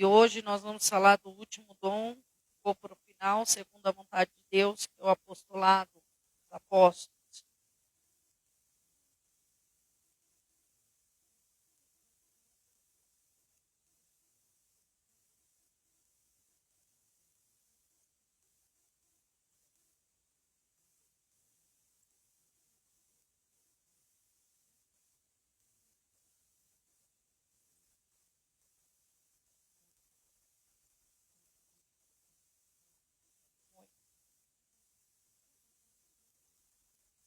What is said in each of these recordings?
E hoje nós vamos falar do último dom, que ficou para o final, segundo a vontade de Deus, que é o apostolado dos apóstolos.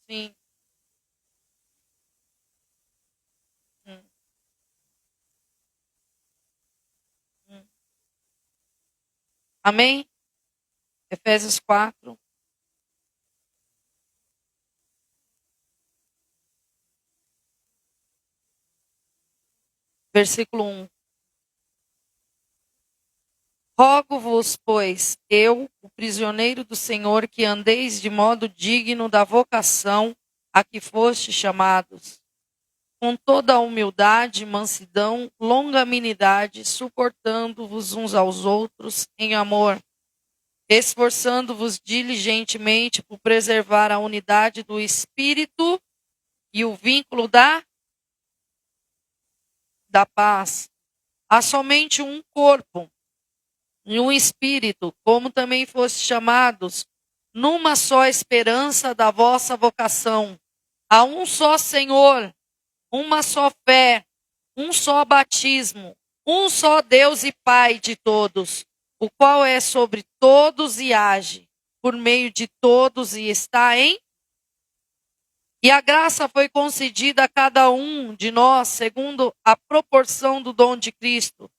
Sim. Hum, hum. Amém? Efésios 4. Versículo 1. Rogo-vos, pois, eu, o prisioneiro do Senhor, que andeis de modo digno da vocação a que foste chamados, com toda a humildade, mansidão, longanimidade, suportando-vos uns aos outros em amor, esforçando-vos diligentemente por preservar a unidade do Espírito e o vínculo da paz. Há somente um corpo e um Espírito, como também foste chamados, numa só esperança da vossa vocação. Há um só Senhor, uma só fé, um só batismo, um só Deus e Pai de todos, o qual é sobre todos e age por meio de todos e está em. E a graça foi concedida a cada um de nós segundo a proporção do dom de Cristo.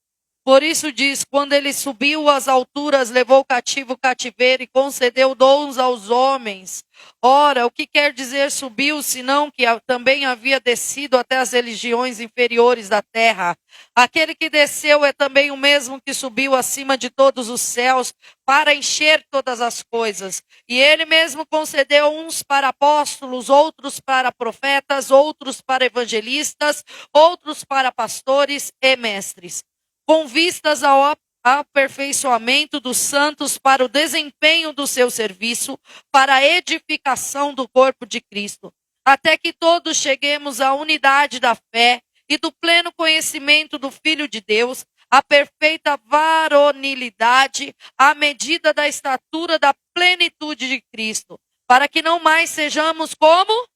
Por isso diz, quando ele subiu às alturas, levou cativo o cativeiro e concedeu dons aos homens. Ora, o que quer dizer subiu, senão que também havia descido até as regiões inferiores da terra? Aquele que desceu é também o mesmo que subiu acima de todos os céus para encher todas as coisas. E ele mesmo concedeu uns para apóstolos, outros para profetas, outros para evangelistas, outros para pastores e mestres, com vistas ao aperfeiçoamento dos santos para o desempenho do seu serviço, para a edificação do corpo de Cristo, até que todos cheguemos à unidade da fé e do pleno conhecimento do Filho de Deus, à perfeita varonilidade, à medida da estatura da plenitude de Cristo, para que não mais sejamos como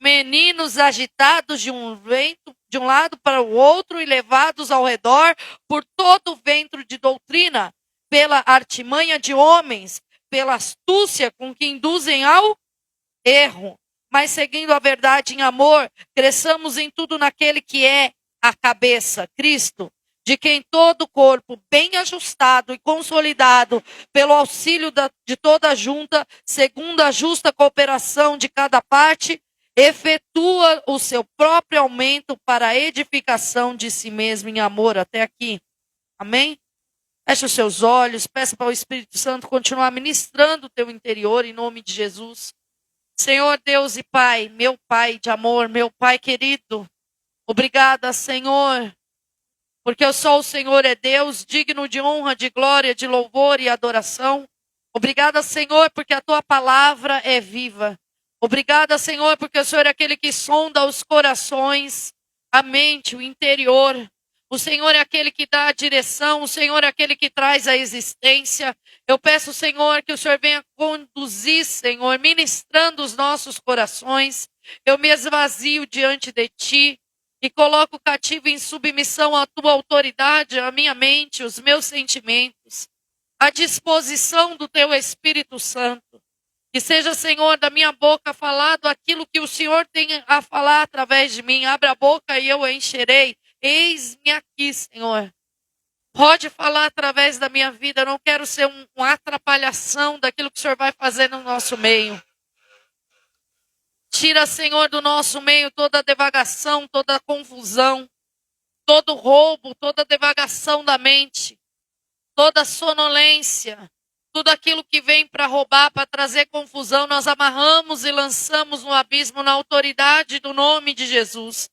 meninos agitados de um lado para o outro e levados ao redor por todo o vento de doutrina, pela artimanha de homens, pela astúcia com que induzem ao erro. Mas seguindo a verdade em amor, cresçamos em tudo naquele que é a cabeça, Cristo, de quem todo o corpo, bem ajustado e consolidado pelo auxílio de toda a junta, segundo a justa cooperação de cada parte, efetua o seu próprio aumento para a edificação de si mesmo em amor. Até aqui. Amém? Feche os seus olhos, peça para o Espírito Santo continuar ministrando o teu interior em nome de Jesus. Senhor Deus e Pai, meu Pai de amor, meu Pai querido, obrigada, Senhor, porque só o Senhor é Deus, digno de honra, de glória, de louvor e adoração. Obrigada, Senhor, porque a tua palavra é viva. Obrigada, Senhor, porque o Senhor é aquele que sonda os corações, a mente, o interior. O Senhor é aquele que dá a direção, o Senhor é aquele que traz a existência. Eu peço, Senhor, que o Senhor venha conduzir, Senhor, ministrando os nossos corações. Eu me esvazio diante de Ti e coloco cativo em submissão à Tua autoridade, a minha mente, os meus sentimentos, à disposição do Teu Espírito Santo. Que seja, Senhor, da minha boca falado aquilo que o Senhor tem a falar através de mim. Abra a boca e eu a encherei. Eis-me aqui, Senhor. Pode falar através da minha vida. Eu não quero ser uma atrapalhação daquilo que o Senhor vai fazer no nosso meio. Tira, Senhor, do nosso meio toda a devagação, toda a confusão, todo roubo, toda a devagação da mente, toda a sonolência. Tudo aquilo que vem para roubar, para trazer confusão, nós amarramos e lançamos no abismo na autoridade do nome de Jesus.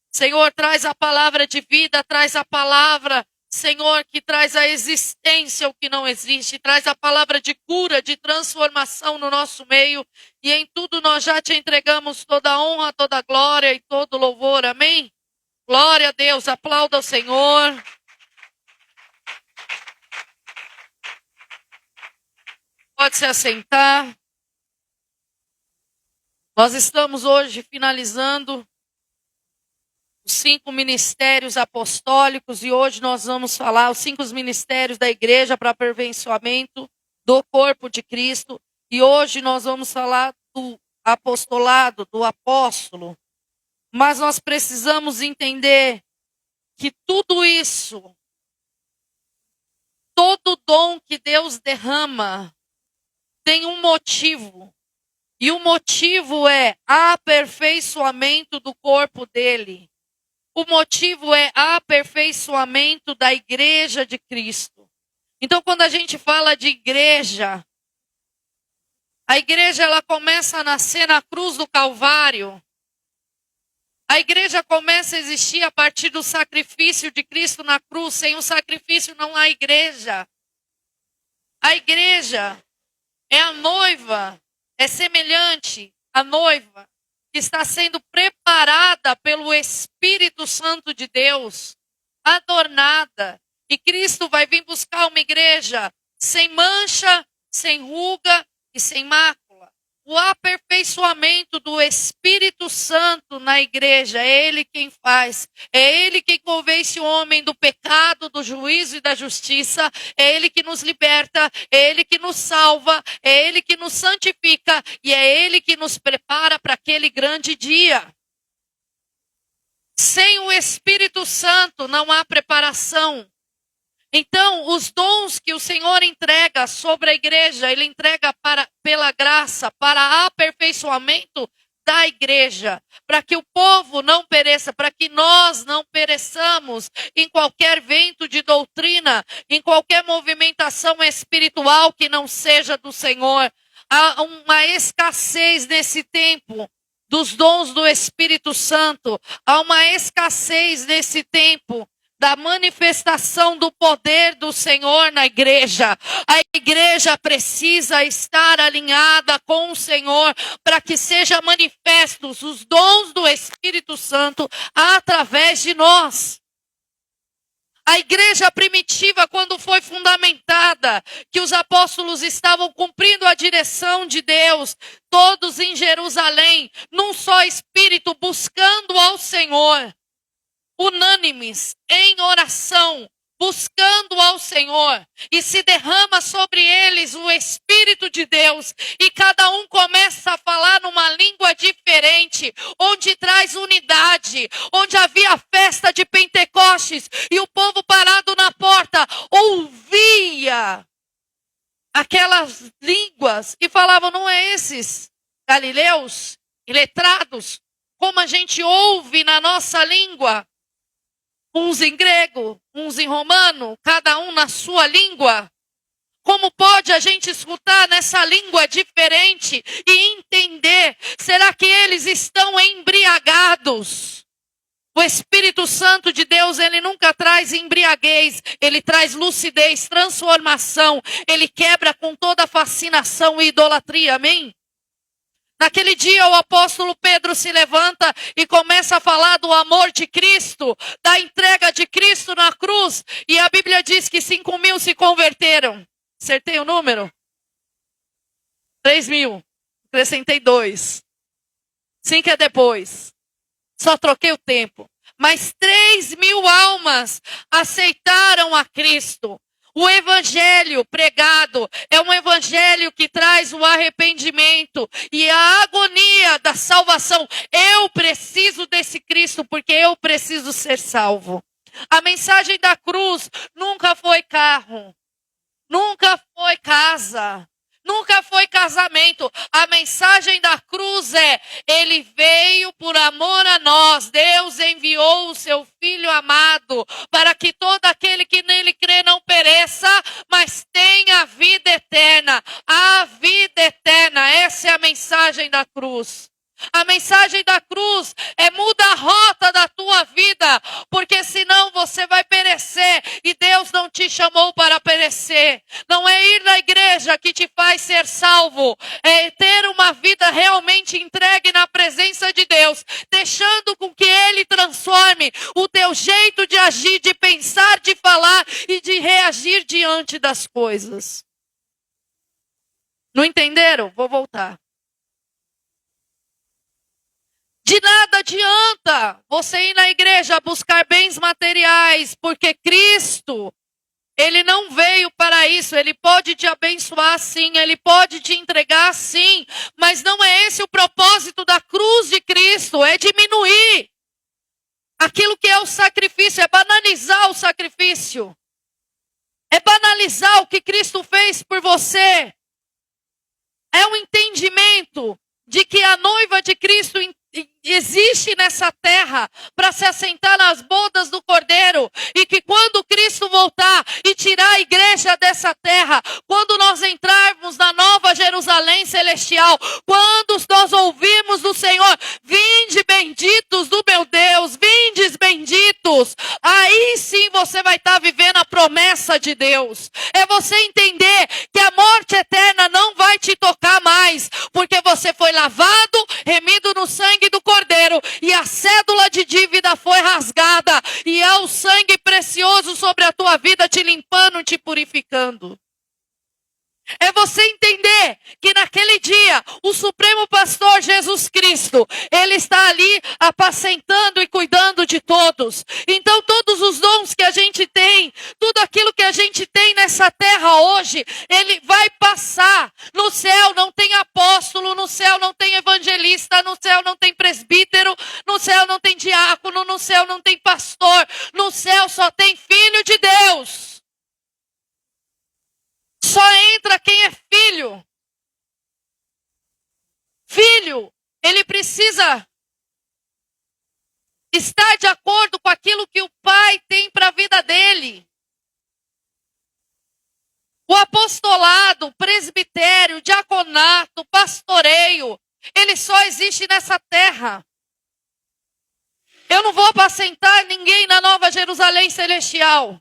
Senhor, traz a palavra de vida, traz a palavra, Senhor, que traz a existência ao que não existe, traz a palavra de cura, de transformação no nosso meio, e em tudo nós já te entregamos toda a honra, toda a glória e todo o louvor, amém? Glória a Deus, aplauda o Senhor. Pode se assentar. Nós estamos hoje finalizando os 5 ministérios apostólicos e hoje nós vamos falar os 5 ministérios da igreja para aperfeiçoamento do corpo de Cristo. E hoje nós vamos falar do apostolado, do apóstolo. Mas nós precisamos entender que tudo isso, todo dom que Deus derrama, tem um motivo. E o motivo é aperfeiçoamento do corpo dele. O motivo é aperfeiçoamento da igreja de Cristo. Então, quando a gente fala de igreja, a igreja ela começa a nascer na cruz do Calvário. A igreja começa a existir a partir do sacrifício de Cristo na cruz. Sem o sacrifício não há igreja. A igreja é a noiva, é semelhante à noiva que está sendo preparada pelo Espírito Santo de Deus, adornada. E Cristo vai vir buscar uma igreja sem mancha, sem ruga e sem mácula. O aperfeiçoamento do Espírito Santo na igreja, é Ele quem faz. É Ele quem convence o homem do pecado, do juízo e da justiça. É Ele que nos liberta, é Ele que nos salva, é Ele que nos santifica e é Ele que nos prepara para aquele grande dia. Sem o Espírito Santo não há preparação. Então, os dons que o Senhor entrega sobre a igreja, Ele entrega pela graça, para aperfeiçoamento da igreja, para que o povo não pereça, para que nós não pereçamos em qualquer vento de doutrina, em qualquer movimentação espiritual que não seja do Senhor. Há uma escassez nesse tempo dos dons do Espírito Santo, há uma escassez nesse tempo da manifestação do poder do Senhor na igreja. A igreja precisa estar alinhada com o Senhor para que sejam manifestos os dons do Espírito Santo através de nós. A igreja primitiva, quando foi fundamentada, que os apóstolos estavam cumprindo a direção de Deus, todos em Jerusalém, num só espírito, buscando ao Senhor, unânimes, em oração, buscando ao Senhor, e se derrama sobre eles o Espírito de Deus, e cada um começa a falar numa língua diferente, onde traz unidade, onde havia festa de Pentecostes, e o povo parado na porta ouvia aquelas línguas, e falavam, não é esses galileus, iletrados, como a gente ouve na nossa língua, uns em grego, uns em romano, cada um na sua língua. Como pode a gente escutar nessa língua diferente e entender? Será que eles estão embriagados? O Espírito Santo de Deus, ele nunca traz embriaguez, ele traz lucidez, transformação. Ele quebra com toda fascinação e idolatria, amém? Naquele dia o apóstolo Pedro se levanta e começa a falar do amor de Cristo, da entrega de Cristo na cruz. E a Bíblia diz que 5.000 se converteram. Acertei o número? 3.000. Acrescentei 2. 5 é depois. Só troquei o tempo. Mas 3.000 almas aceitaram a Cristo. O evangelho pregado é um evangelho que traz o arrependimento e a agonia da salvação. Eu preciso desse Cristo porque eu preciso ser salvo. A mensagem da cruz nunca foi carro, nunca foi casa, nunca foi casamento. A mensagem da cruz é: Ele veio por amor a nós. Deus enviou o seu Filho amado para que todo aquele que nele crê não pereça, mas tenha vida eterna. A vida eterna, essa é a mensagem da cruz. A mensagem da cruz é: muda a rota da tua vida, porque senão você vai perecer e Deus não te chamou para perecer. Não é ir na igreja que te faz ser salvo, é ter uma vida realmente entregue na presença de Deus, deixando com que Ele transforme o teu jeito de agir, de pensar, de falar e de reagir diante das coisas. Não entenderam? Vou voltar. De nada adianta você ir na igreja buscar bens materiais, porque Cristo, Ele não veio para isso. Ele pode te abençoar sim, Ele pode te entregar sim, mas não é esse o propósito da cruz de Cristo, é diminuir aquilo que é o sacrifício, é banalizar o sacrifício, é banalizar o que Cristo fez por você. É um entendimento de que a noiva de Cristo existe nessa terra para se assentar nas bodas do Cordeiro, e que quando Cristo voltar e tirar a igreja dessa terra, quando nós entrarmos na nova Jerusalém celestial, quando nós ouvirmos do Senhor: vinde benditos do meu Deus, vindes benditos, aí sim você vai estar vivendo a promessa de Deus. É você entender que a morte eterna não vai te tocar mais, porque você foi lavado, remido no sangue do Cordeiro, e a cédula de dívida foi rasgada, e é o sangue precioso sobre a tua vida te limpando, te purificando. É você entender que naquele dia o Supremo Pastor Jesus Cristo, Ele está ali apacentando e cuidando de todos. Então todos os dons que a gente tem, tudo aquilo que a gente tem nessa terra hoje, Ele vai passar. No céu não tem apóstolo, no céu não tem evangelista, no céu não tem presbítero, no céu não tem diácono, no céu não tem pastor, no céu só tem filho de Deus. Só entra quem é filho. Filho, ele precisa estar de acordo com aquilo que o pai tem para a vida dele. O apostolado, o presbitério, o diaconato, o pastoreio, ele só existe nessa terra. Eu não vou apacentar ninguém na Nova Jerusalém Celestial.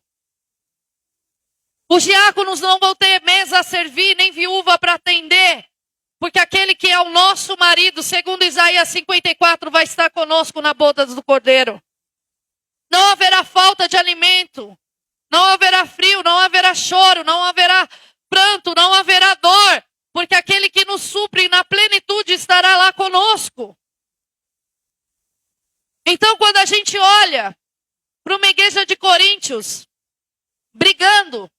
Os diáconos não vão ter mesa a servir, nem viúva para atender, porque aquele que é o nosso marido, segundo Isaías 54, vai estar conosco na boda do Cordeiro. Não haverá falta de alimento, não haverá frio, não haverá choro, não haverá pranto, não haverá dor, porque aquele que nos supre na plenitude estará lá conosco. Então, quando a gente olha para uma igreja de Coríntios, brigando,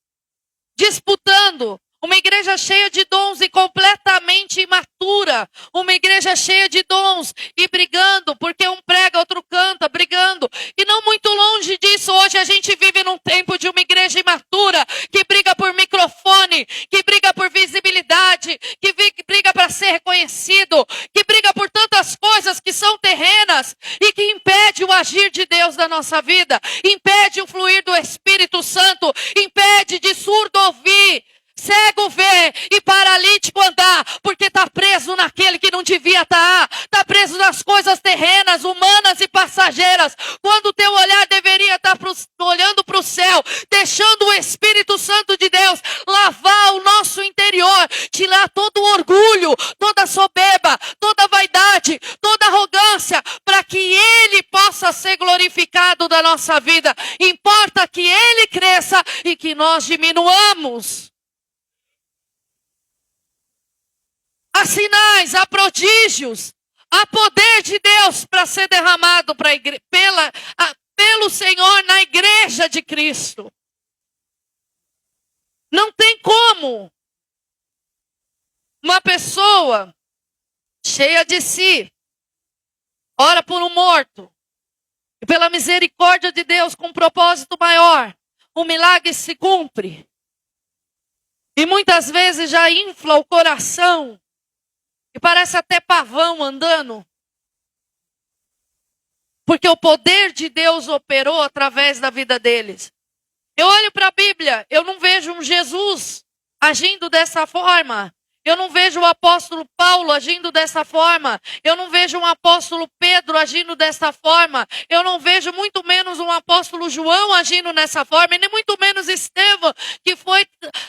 disputando, uma igreja cheia de dons e completamente imatura, uma igreja cheia de dons e brigando, porque um prega, outro canta, brigando. E não muito longe disso, hoje a gente vive num tempo de uma igreja imatura, que briga por microfone, que briga por visibilidade, que briga para ser reconhecido, que briga por tantas coisas que são terrenas e que impede o agir de Deus na nossa vida, impede o fluir do Espírito Santo, impede de surdo ouvir, cego ver e paralítico andar, porque está preso naquele que não devia estar, está preso nas coisas terrenas, humanas e passageiras, quando o teu olhar deveria estar olhando para o céu, deixando o Espírito Santo de Deus lavar o nosso interior, tirar todo o orgulho, toda a soberba, toda a vaidade, toda a arrogância, para que Ele possa ser glorificado da nossa vida. Importa que Ele cresça e que nós diminuamos. Há sinais, há prodígios, há poder de Deus para ser derramado pelo Senhor na igreja de Cristo. Não tem como uma pessoa cheia de si ora por um morto, e pela misericórdia de Deus, com um propósito maior, o milagre se cumpre. E muitas vezes já infla o coração, e parece até pavão andando. Porque o poder de Deus operou através da vida deles. Eu olho para a Bíblia, eu não vejo um Jesus agindo dessa forma. Eu não vejo o apóstolo Paulo agindo dessa forma. Eu não vejo um apóstolo Pedro agindo dessa forma. Eu não vejo muito menos um apóstolo João agindo dessa forma. E nem muito menos Estevão, que foi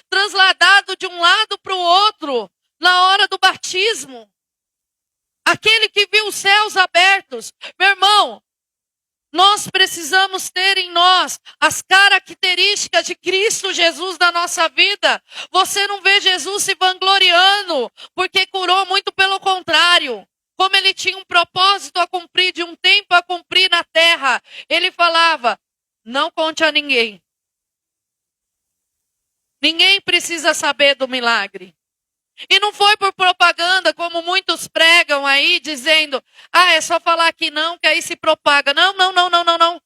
transladado de um lado para o outro na hora do batismo. Aquele que viu os céus abertos. Meu irmão, nós precisamos ter em nós as características de Cristo Jesus na nossa vida. Você não vê Jesus se vangloriando porque curou, muito pelo contrário. Como ele tinha um propósito a cumprir, de um tempo a cumprir na terra, ele falava, não conte a ninguém. Ninguém precisa saber do milagre. E não foi por propaganda, como muitos pregam aí, dizendo, é só falar que não, que aí se propaga. Não.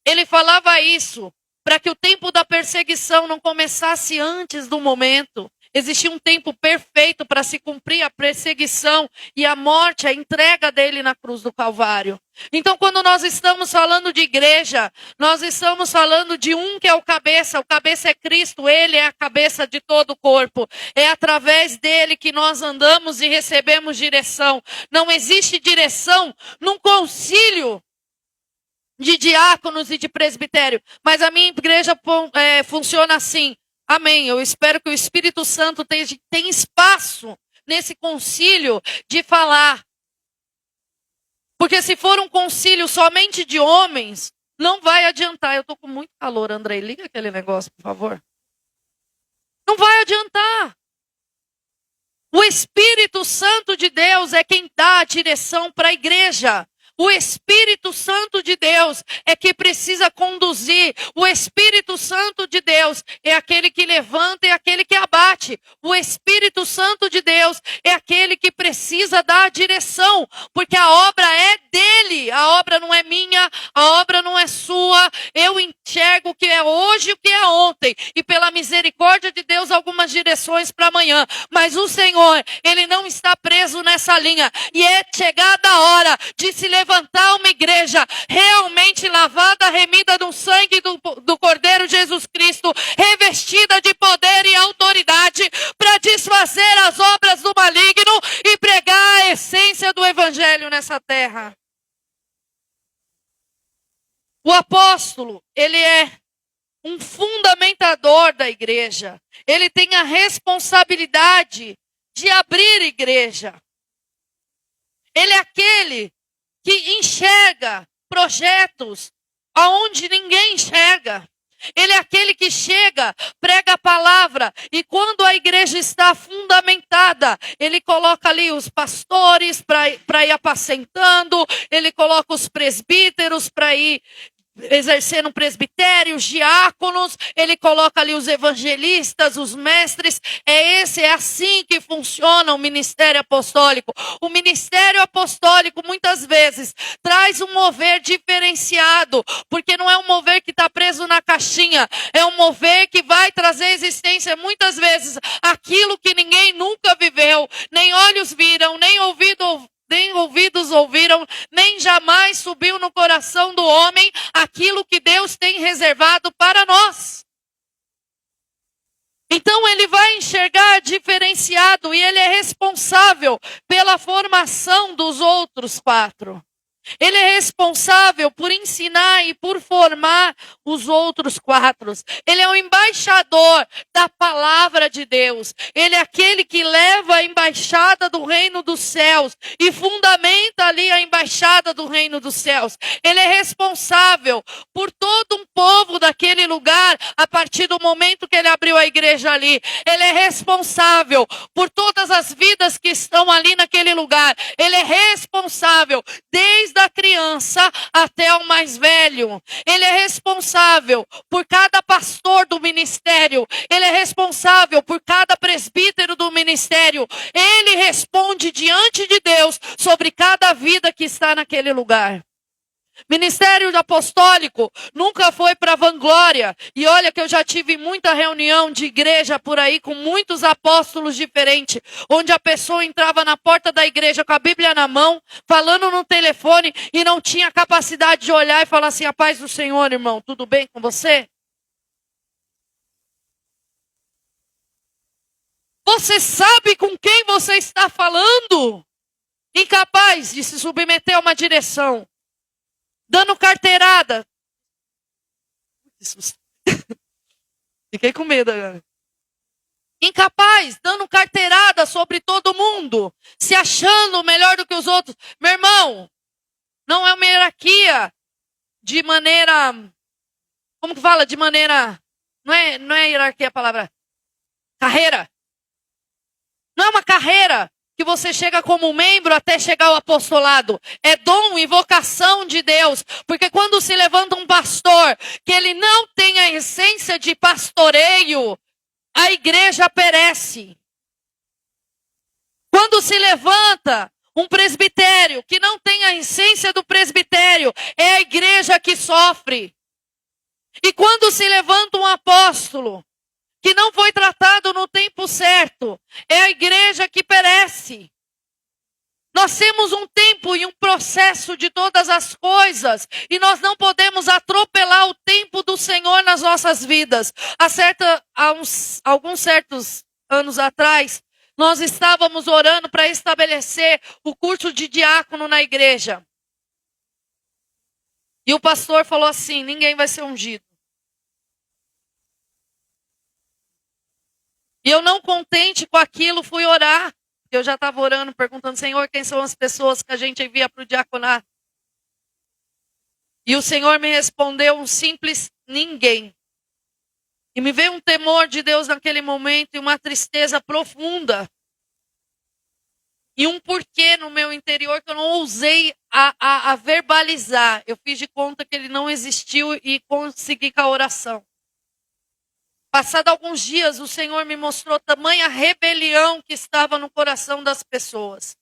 Ele falava isso para que o tempo da perseguição não começasse antes do momento. Existia um tempo perfeito para se cumprir a perseguição e a morte, a entrega dele na cruz do Calvário. Então, quando nós estamos falando de igreja, nós estamos falando de um que é o cabeça é Cristo, ele é a cabeça de todo o corpo. É através dele que nós andamos e recebemos direção. Não existe direção num concílio de diáconos e de presbitério, mas a minha igreja funciona assim. Amém. Eu espero que o Espírito Santo tenha espaço nesse concílio de falar. Porque se for um concílio somente de homens, não vai adiantar. Eu estou com muito calor, Andrei. Liga aquele negócio, por favor. Não vai adiantar. O Espírito Santo de Deus é quem dá a direção para a igreja. O Espírito Santo de Deus é que precisa conduzir. O Espírito Santo de Deus é aquele que levanta e aquele que abate. O Espírito Santo de Deus é aquele que precisa dar a direção. Porque a obra é dele. A obra não é minha, a obra não é sua. Eu enxergo o que é hoje e o que é ontem. E pela misericórdia de Deus, algumas direções para amanhã. Mas o Senhor, ele não está preso nessa linha. E é chegada a hora de se levantar uma igreja realmente lavada, remida no sangue do Cordeiro Jesus Cristo, revestida de poder e autoridade para desfazer as obras do maligno e pregar a essência do Evangelho nessa terra. O apóstolo, ele é um fundamentador da igreja. Ele tem a responsabilidade de abrir igreja. Ele é aquele que enxerga projetos aonde ninguém enxerga. Ele é aquele que chega, prega a palavra, e quando a igreja está fundamentada, ele coloca ali os pastores para ir apacentando, ele coloca os presbíteros para ir exercendo presbitérios, diáconos, ele coloca ali os evangelistas, os mestres. É assim que funciona o ministério apostólico. O ministério apostólico muitas vezes traz um mover diferenciado, porque não é um mover que está preso na caixinha, é um mover que vai trazer à existência muitas vezes aquilo que ninguém nunca viveu, nem olhos viram, nem ouvidos ouviram, nem jamais subiu no coração do homem aquilo que Deus tem reservado para nós. Então ele vai enxergar diferenciado e ele é responsável pela formação dos outros 4. Ele é responsável por ensinar e por formar os outros 4. Ele é o embaixador da palavra de Deus. Ele é aquele que leva a embaixada do reino dos céus e fundamenta ali a embaixada do reino dos céus. Ele é responsável por todo um povo daquele lugar a partir do momento que ele abriu a igreja ali. Ele é responsável por todas as vidas que estão ali naquele lugar. Ele é responsável desde a criança até o mais velho. Ele é responsável por cada pastor do ministério. Ele é responsável por cada presbítero do ministério. Ele responde diante de Deus sobre cada vida que está naquele lugar. Ministério apostólico nunca foi para vanglória. E olha que eu já tive muita reunião de igreja por aí com muitos apóstolos diferentes, onde a pessoa entrava na porta da igreja com a Bíblia na mão, falando no telefone e não tinha capacidade de olhar e falar assim: a paz do Senhor, irmão, tudo bem com você? Você sabe com quem você está falando? Incapaz de se submeter a uma direção. Dando carteirada. Fiquei com medo agora. Incapaz, dando carteirada sobre todo mundo. Se achando melhor do que os outros. Meu irmão, não é uma hierarquia de maneira... Como que fala? De maneira... Não é hierarquia a palavra. Carreira. Não é uma carreira que você chega como membro até chegar ao apostolado. É dom e vocação de Deus. Porque quando se levanta um pastor que ele não tem a essência de pastoreio, a igreja perece. Quando se levanta um presbitério que não tem a essência do presbitério, é a igreja que sofre. E quando se levanta um apóstolo que não foi tratado no tempo certo, é a igreja que perece. Nós temos um tempo e um processo de todas as coisas, e nós não podemos atropelar o tempo do Senhor nas nossas vidas. Alguns certos anos atrás, nós estávamos orando para estabelecer o curso de diácono na igreja. E o pastor falou assim: ninguém vai ser ungido. E eu não contente com aquilo, fui orar. Eu já estava orando, perguntando: Senhor, quem são as pessoas que a gente envia para o diaconato? E o Senhor me respondeu um simples ninguém. E me veio um temor de Deus naquele momento e uma tristeza profunda. E um porquê no meu interior que eu não ousei a verbalizar. Eu fiz de conta que ele não existiu e consegui com a oração. Passado alguns dias, o Senhor me mostrou tamanha rebelião que estava no coração das pessoas.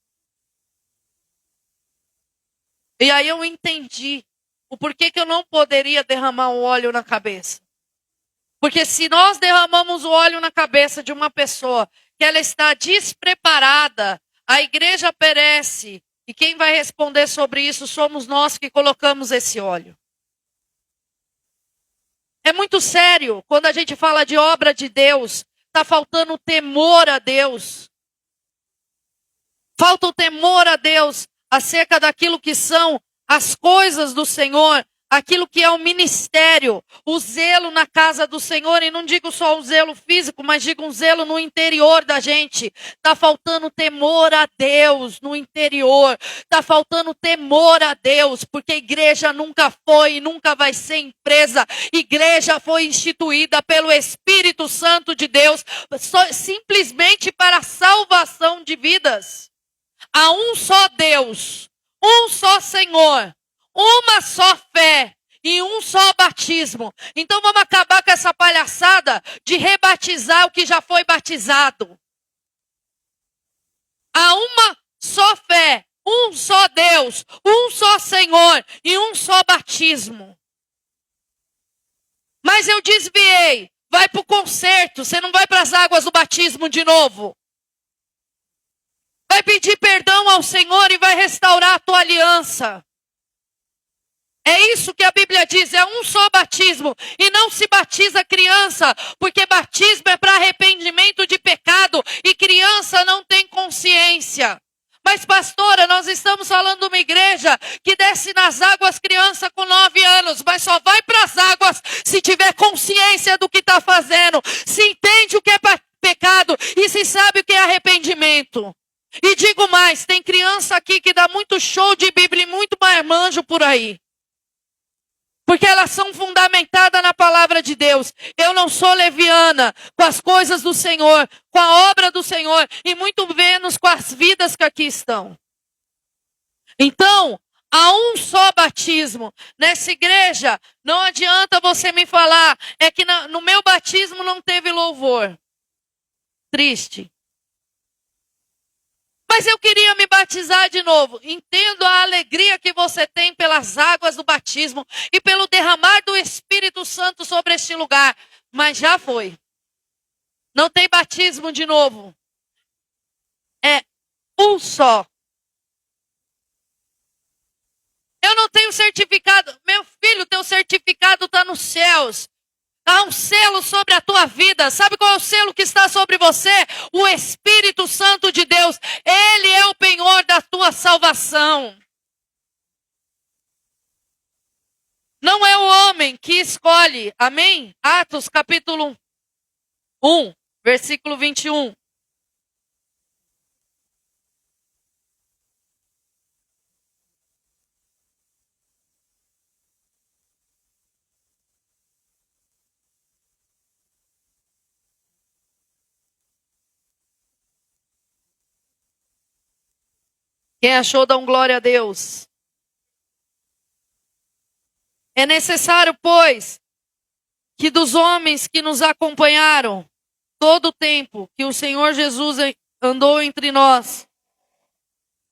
E aí eu entendi o porquê que eu não poderia derramar o óleo na cabeça. Porque se nós derramamos o óleo na cabeça de uma pessoa que ela está despreparada, a igreja perece. E quem vai responder sobre isso somos nós que colocamos esse óleo. É muito sério quando a gente fala de obra de Deus. Está faltando temor a Deus. Falta o temor a Deus acerca daquilo que são as coisas do Senhor. Aquilo que é o ministério, o zelo na casa do Senhor. E não digo só o zelo físico, mas digo um zelo no interior da gente. Está faltando temor a Deus no interior. Está faltando temor a Deus, porque a igreja nunca foi e nunca vai ser empresa. Igreja foi instituída pelo Espírito Santo de Deus, simplesmente para a salvação de vidas. Há um só Deus, um só Senhor, uma só fé e um só batismo. Então vamos acabar com essa palhaçada de rebatizar o que já foi batizado. Há uma só fé, um só Deus, um só Senhor e um só batismo. Mas eu desviei. Vai para o concerto, você não vai para as águas do batismo de novo. Vai pedir perdão ao Senhor e vai restaurar a tua aliança. É isso que a Bíblia diz, é um só batismo. E não se batiza criança, porque batismo é para arrependimento de pecado e criança não tem consciência. Mas pastora, nós estamos falando de uma igreja que desce nas águas criança com 9 anos, mas só vai para as águas se tiver consciência do que está fazendo, se entende o que é pecado e se sabe o que é arrependimento. E digo mais, tem criança aqui que dá muito show de Bíblia e muito marmanjo por aí. Porque elas são fundamentadas na palavra de Deus. Eu não sou leviana com as coisas do Senhor, com a obra do Senhor, e muito menos com as vidas que aqui estão. Então, há um só batismo. Nessa igreja, não adianta você me falar, é que no meu batismo não teve louvor. Triste. Mas eu queria me batizar de novo. Entendo a alegria que você tem pelas águas do batismo e pelo derramar do Espírito Santo sobre este lugar. Mas já foi. Não tem batismo de novo. É um só. Eu não tenho certificado. Meu filho, teu certificado está nos céus. Há um selo sobre a tua vida. Sabe qual é o selo que está sobre você? O Espírito Santo de Deus. Ele é o penhor da tua salvação. Não é o homem que escolhe. Amém? Atos capítulo 1, versículo 21. Quem achou, dá glória a Deus. É necessário, pois, que dos homens que nos acompanharam todo o tempo que o Senhor Jesus andou entre nós,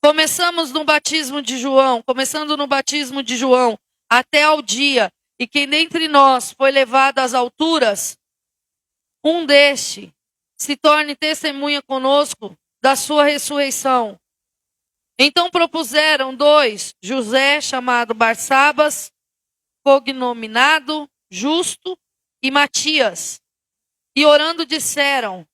começando no batismo de João, até ao dia e que dentre nós foi levado às alturas, um deste se torne testemunha conosco da sua ressurreição. Então propuseram 2, José, chamado Barsabas, cognominado Justo, e Matias. E orando disseram: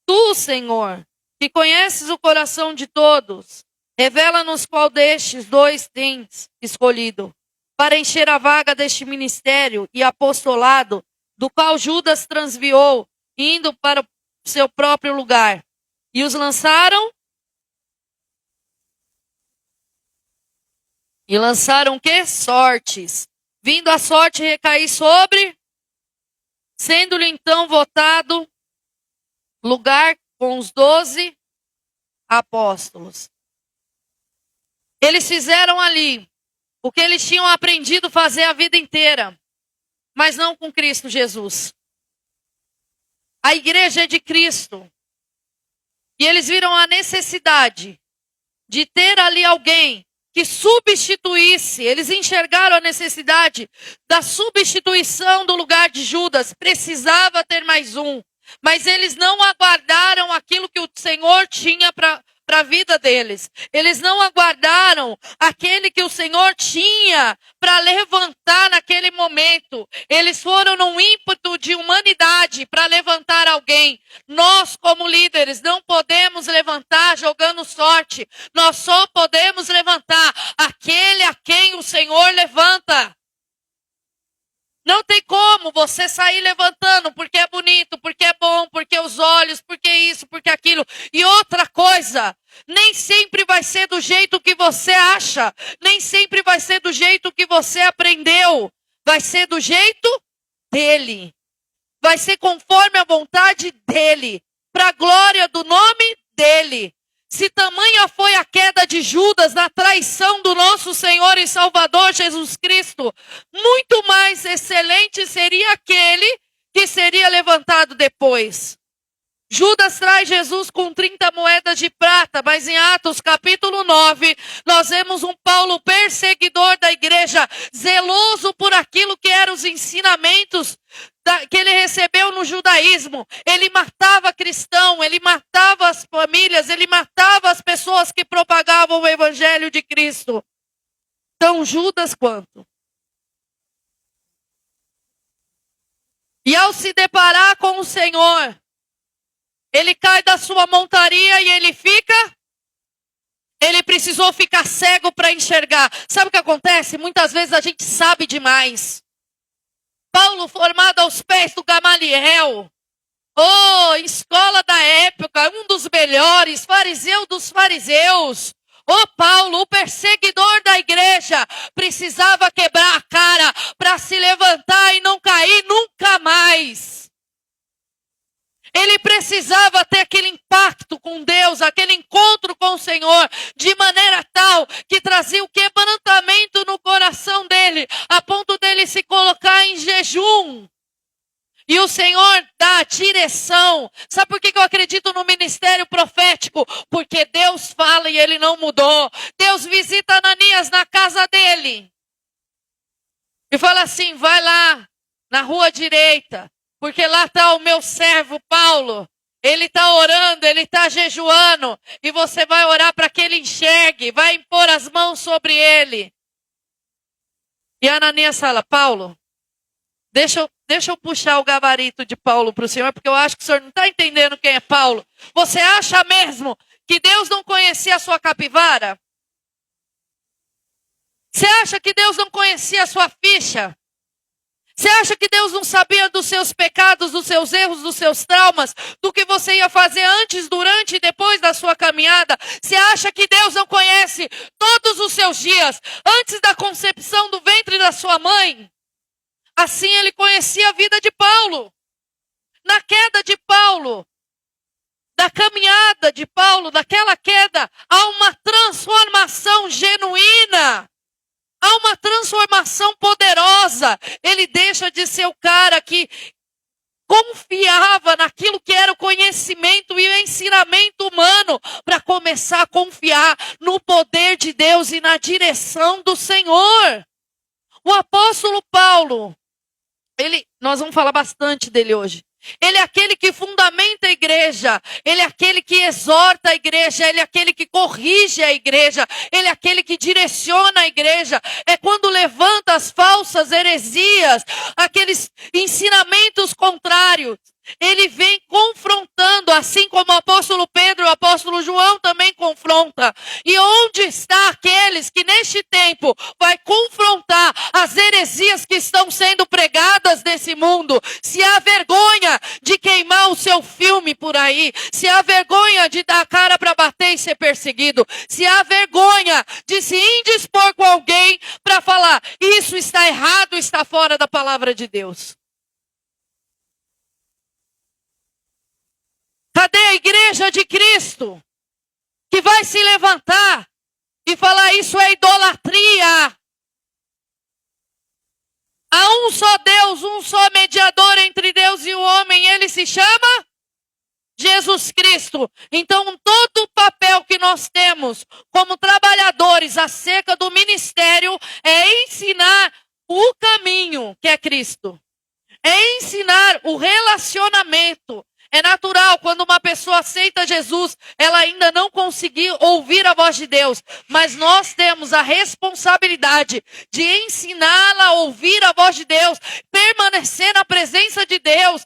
Tu, Senhor, que conheces o coração de todos, revela-nos qual destes 2 tens escolhido, para encher a vaga deste ministério e apostolado, do qual Judas transviou, indo para o seu próprio lugar. E os lançaram. E lançaram que? Sortes. Vindo a sorte recair sobre, sendo-lhe então votado lugar com os 12 apóstolos. Eles fizeram ali o que eles tinham aprendido a fazer a vida inteira, mas não com Cristo Jesus. A igreja é de Cristo. E eles viram a necessidade de ter ali alguém que substituísse. Eles enxergaram a necessidade da substituição do lugar de Judas. Precisava ter mais um. Mas eles não aguardaram aquilo que o Senhor tinha para a vida deles. Eles não aguardaram aquele que o Senhor tinha para levantar naquele momento. Eles foram num ímpeto de humanidade para levantar alguém. Nós, como líderes, não podemos levantar jogando sorte. Nós só podemos levantar aquele a quem o Senhor levanta. Não tem como você sair levantando porque é bonito, porque é bom, porque os olhos, porque isso, porque aquilo. E outra coisa, nem sempre vai ser do jeito que você acha, nem sempre vai ser do jeito que você aprendeu. Vai ser do jeito dele. Vai ser conforme a vontade dele, para a glória do nome dele. Se tamanha foi a queda de Judas na traição do nosso Senhor e Salvador Jesus Cristo, muito mais excelente seria aquele que seria levantado depois. Judas traz Jesus com 30 moedas de prata, mas em Atos capítulo 9, nós vemos um Paulo perseguidor da igreja, zeloso por aquilo que eram os ensinamentos que ele recebeu no judaísmo. Ele matava cristão, ele matava as famílias, ele matava as pessoas que propagavam o evangelho de Cristo. Tão Judas quanto. E ao se deparar com o Senhor, ele cai da sua montaria e ele precisou ficar cego para enxergar. Sabe o que acontece? Muitas vezes a gente sabe demais. Paulo, formado aos pés do Gamaliel, escola da época, um dos melhores, fariseu dos fariseus. Paulo, o perseguidor da igreja, precisava quebrar a cara para se levantar e não cair nunca mais. Ele precisava ter aquele impacto com Deus, aquele encontro com o Senhor, de maneira tal que trazia o quebrantamento no coração dele, a ponto dele se colocar em jejum. E o Senhor dá a direção. Sabe por que eu acredito no ministério profético? Porque Deus fala e ele não mudou. Deus visita Ananias na casa dele e fala assim: vai lá na rua direita, porque lá está o meu servo Paulo. Ele está orando, ele está jejuando. E você vai orar para que ele enxergue. Vai impor as mãos sobre ele. E Ananias fala: Paulo, deixa eu Deixa eu puxar o gabarito de Paulo para o senhor, porque eu acho que o senhor não está entendendo quem é Paulo. Você acha mesmo que Deus não conhecia a sua capivara? Você acha que Deus não conhecia a sua ficha? Você acha que Deus não sabia dos seus pecados, dos seus erros, dos seus traumas, do que você ia fazer antes, durante e depois da sua caminhada? Você acha que Deus não conhece todos os seus dias, antes da concepção do ventre da sua mãe? Assim ele conhecia a vida de Paulo. Na queda de Paulo, da caminhada de Paulo, daquela queda, há uma transformação genuína. Há uma transformação poderosa. Ele deixa de ser o cara que confiava naquilo que era o conhecimento e o ensinamento humano para começar a confiar no poder de Deus e na direção do Senhor. O apóstolo Paulo, nós vamos falar bastante dele hoje. Ele é aquele que fundamenta a igreja, ele é aquele que exorta a igreja, ele é aquele que corrige a igreja, ele é aquele que direciona a igreja. É quando levanta as falsas heresias, aqueles ensinamentos contrários. Ele vem confrontando, assim como o apóstolo Pedro e o apóstolo João também confronta. E onde está aqueles que neste tempo vai confrontar as heresias que estão sendo pregadas nesse mundo? Se há vergonha de queimar o seu filme por aí, se há vergonha de dar a cara para bater e ser perseguido, se há vergonha de se indispor com alguém para falar, isso está errado, está fora da palavra de Deus. Cadê a igreja de Cristo que vai se levantar e falar isso é idolatria? Há um só Deus, um só mediador entre Deus e o homem, ele se chama Jesus Cristo. Então todo o papel que nós temos como trabalhadores acerca do ministério é ensinar o caminho que é Cristo. É ensinar o relacionamento. É natural, quando uma pessoa aceita Jesus, ela ainda não conseguiu ouvir a voz de Deus. Mas nós temos a responsabilidade de ensiná-la a ouvir a voz de Deus, permanecer na presença de Deus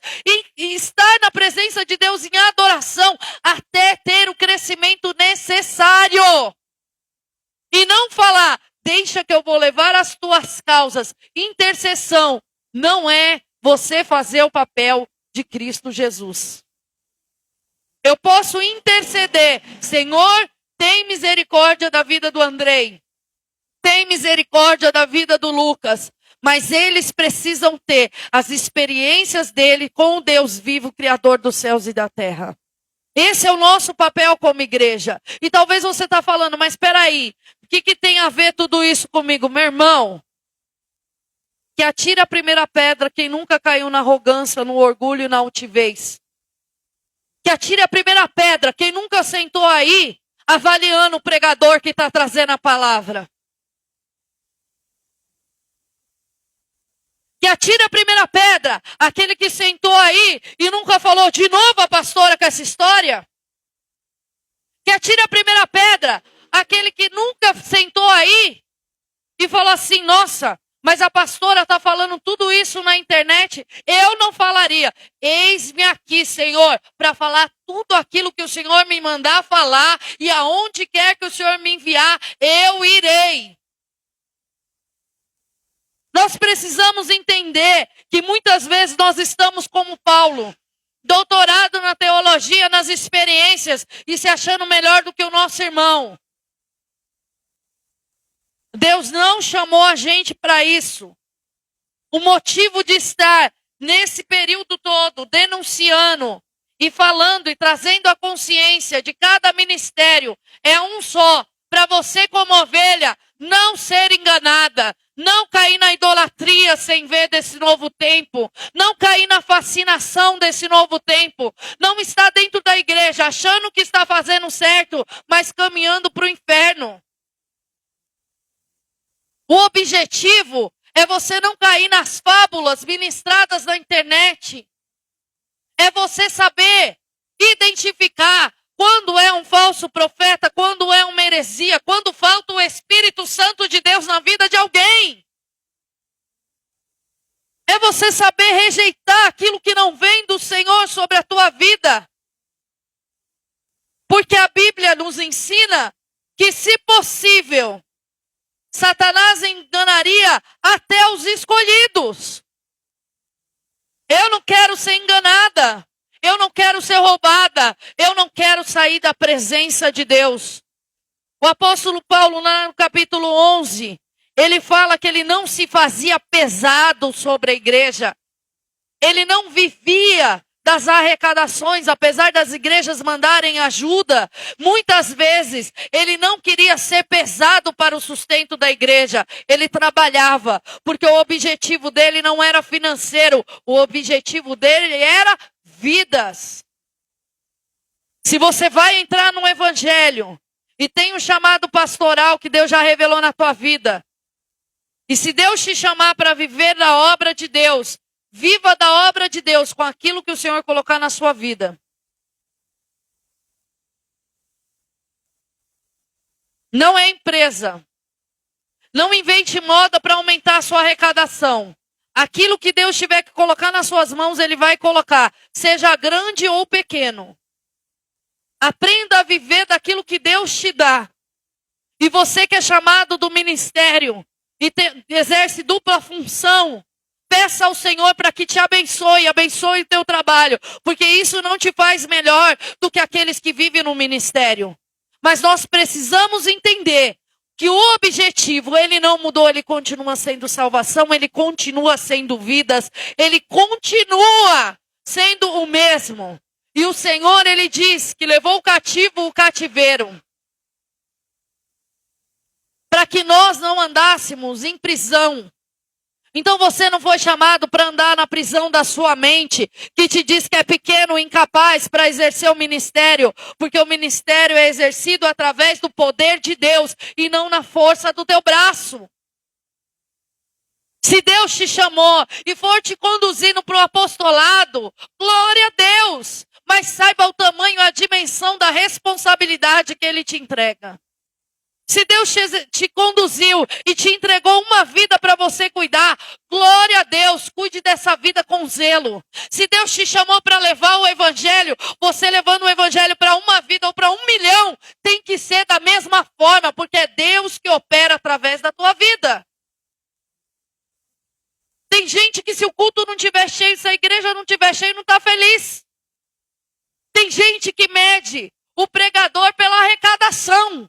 e estar na presença de Deus em adoração até ter o crescimento necessário. E não falar, deixa que eu vou levar as tuas causas. Intercessão não é você fazer o papel de Cristo Jesus. Eu posso interceder, Senhor, tem misericórdia da vida do Andrei, tem misericórdia da vida do Lucas, mas eles precisam ter as experiências dele com o Deus vivo, Criador dos céus e da terra. Esse é o nosso papel como igreja. E talvez você está falando, mas espera aí, o que tem a ver tudo isso comigo? Meu irmão, que atire a primeira pedra quem nunca caiu na arrogância, no orgulho e na altivez. Que atire a primeira pedra quem nunca sentou aí avaliando o pregador que está trazendo a palavra. Que atire a primeira pedra aquele que sentou aí e nunca falou de novo a pastora com essa história. Que atire a primeira pedra aquele que nunca sentou aí e falou assim, nossa, mas a pastora está falando tudo isso na internet, eu não falaria. Eis-me aqui, Senhor, para falar tudo aquilo que o Senhor me mandar falar e aonde quer que o Senhor me enviar, eu irei. Nós precisamos entender que muitas vezes nós estamos como Paulo, doutorado na teologia, nas experiências e se achando melhor do que o nosso irmão. Deus não chamou a gente para isso. O motivo de estar nesse período todo denunciando e falando e trazendo a consciência de cada ministério é um só, para você como ovelha não ser enganada, não cair na idolatria sem ver desse novo tempo, não cair na fascinação desse novo tempo, não estar dentro da igreja achando que está fazendo certo, mas caminhando para o inferno. O objetivo é você não cair nas fábulas ministradas na internet. É você saber identificar quando é um falso profeta, quando é uma heresia, quando falta o Espírito Santo de Deus na vida de alguém. É você saber rejeitar aquilo que não vem do Senhor sobre a tua vida. Porque a Bíblia nos ensina que, se possível, Satanás enganaria até os escolhidos. Eu não quero ser enganada. Eu não quero ser roubada. Eu não quero sair da presença de Deus. O apóstolo Paulo, lá no capítulo 11, ele fala que ele não se fazia pesado sobre a igreja. Ele não vivia das arrecadações, apesar das igrejas mandarem ajuda. Muitas vezes, ele não queria ser pesado para o sustento da igreja. Ele trabalhava, porque o objetivo dele não era financeiro. O objetivo dele era vidas. Se você vai entrar no evangelho e tem um chamado pastoral que Deus já revelou na tua vida, e se Deus te chamar para viver da obra de Deus, viva da obra de Deus com aquilo que o Senhor colocar na sua vida. Não é empresa. Não invente moda para aumentar a sua arrecadação. Aquilo que Deus tiver que colocar nas suas mãos, Ele vai colocar, seja grande ou pequeno. Aprenda a viver daquilo que Deus te dá. E você que é chamado do ministério e exerce dupla função, peça ao Senhor para que te abençoe o teu trabalho, porque isso não te faz melhor do que aqueles que vivem no ministério. Mas nós precisamos entender que o objetivo, ele não mudou, ele continua sendo salvação, ele continua sendo vidas, ele continua sendo o mesmo. E o Senhor, ele diz que levou o cativo o cativeiro, para que nós não andássemos em prisão. Então você não foi chamado para andar na prisão da sua mente, que te diz que é pequeno, incapaz para exercer o ministério, porque o ministério é exercido através do poder de Deus e não na força do teu braço. Se Deus te chamou e for te conduzindo para o apostolado, glória a Deus, mas saiba o tamanho, a dimensão da responsabilidade que Ele te entrega. Se Deus te conduziu e te entregou uma vida para você cuidar, glória a Deus, cuide dessa vida com zelo. Se Deus te chamou para levar o evangelho, você levando o evangelho para uma vida ou para 1 milhão, tem que ser da mesma forma, porque é Deus que opera através da tua vida. Tem gente que se o culto não estiver cheio, se a igreja não estiver cheia, não está feliz. Tem gente que mede o pregador pela arrecadação.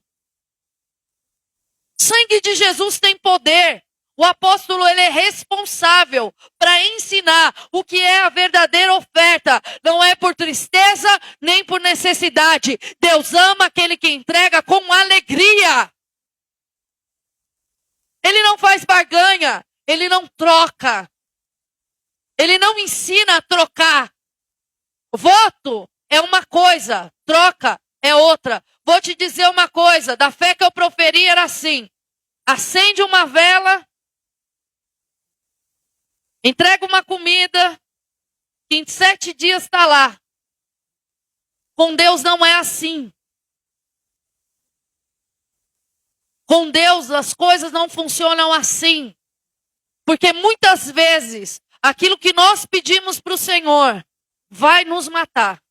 O sangue de Jesus tem poder. O apóstolo, ele é responsável para ensinar o que é a verdadeira oferta. Não é por tristeza, nem por necessidade. Deus ama aquele que entrega com alegria. Ele não faz barganha. Ele não troca. Ele não ensina a trocar. Voto é uma coisa, troca é outra. Vou te dizer uma coisa, da fé que eu proferi era assim. Acende uma vela, entrega uma comida, que em 7 dias está lá. Com Deus não é assim. Com Deus as coisas não funcionam assim. Porque muitas vezes, aquilo que nós pedimos para o Senhor vai nos matar.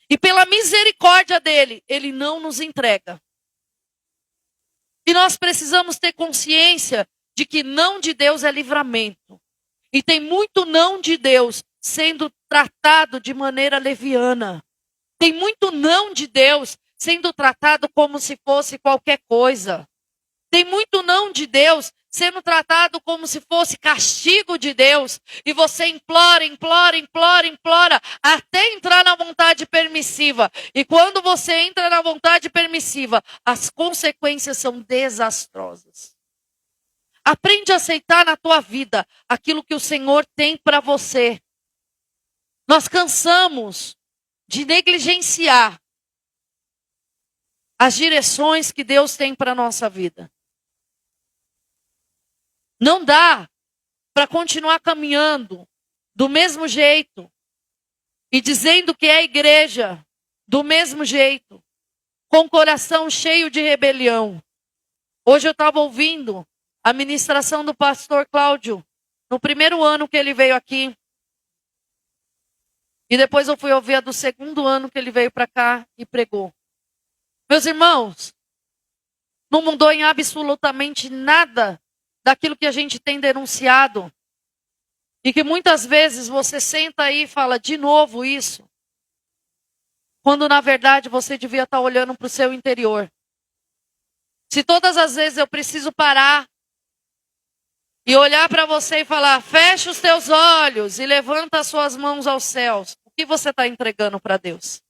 E pela misericórdia dele, ele não nos entrega. E nós precisamos ter consciência de que não de Deus é livramento. E tem muito não de Deus sendo tratado de maneira leviana. Tem muito não de Deus sendo tratado como se fosse qualquer coisa. Tem muito não de Deus sendo tratado como se fosse castigo de Deus. E você implora, até entrar na vontade permissiva. E quando você entra na vontade permissiva, as consequências são desastrosas. Aprende a aceitar na tua vida aquilo que o Senhor tem para você. Nós cansamos de negligenciar as direções que Deus tem para a nossa vida. Não dá para continuar caminhando do mesmo jeito e dizendo que é igreja do mesmo jeito, com o coração cheio de rebelião. Hoje eu estava ouvindo a ministração do pastor Cláudio no primeiro ano que ele veio aqui. E depois eu fui ouvir a do segundo ano que ele veio para cá e pregou. Meus irmãos, não mudou em absolutamente nada daquilo que a gente tem denunciado. E que muitas vezes você senta aí e fala de novo isso. Quando na verdade você devia estar olhando para o seu interior. Se todas as vezes eu preciso parar e olhar para você e falar, fecha os teus olhos e levanta as suas mãos aos céus. O que você está entregando para Deus?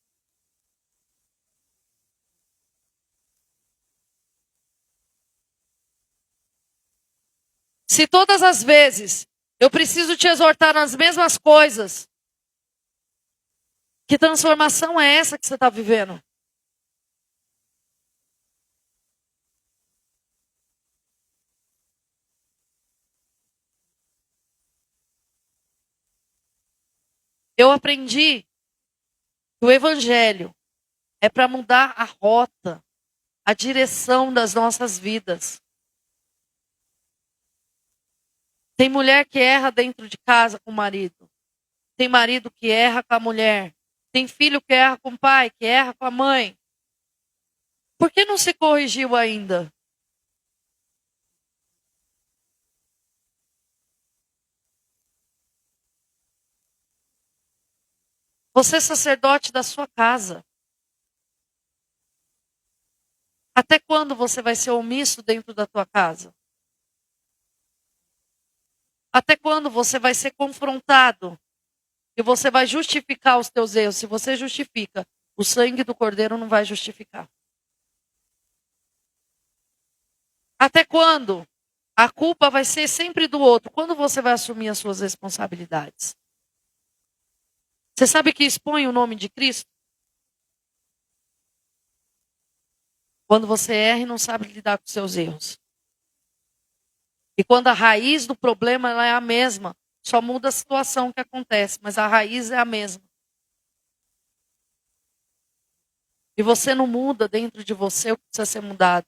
Se todas as vezes eu preciso te exortar nas mesmas coisas, que transformação é essa que você está vivendo? Eu aprendi que o evangelho é para mudar a rota, a direção das nossas vidas. Tem mulher que erra dentro de casa com o marido. Tem marido que erra com a mulher. Tem filho que erra com o pai, que erra com a mãe. Por que não se corrigiu ainda? Você é sacerdote da sua casa. Até quando você vai ser omisso dentro da tua casa? Até quando você vai ser confrontado e você vai justificar os teus erros? Se você justifica, o sangue do cordeiro não vai justificar. Até quando a culpa vai ser sempre do outro? Quando você vai assumir as suas responsabilidades? Você sabe que expõe o nome de Cristo? Quando você erra e não sabe lidar com seus erros. E quando a raiz do problema ela é a mesma, só muda a situação que acontece, mas a raiz é a mesma. E você não muda dentro de você o que precisa ser mudado.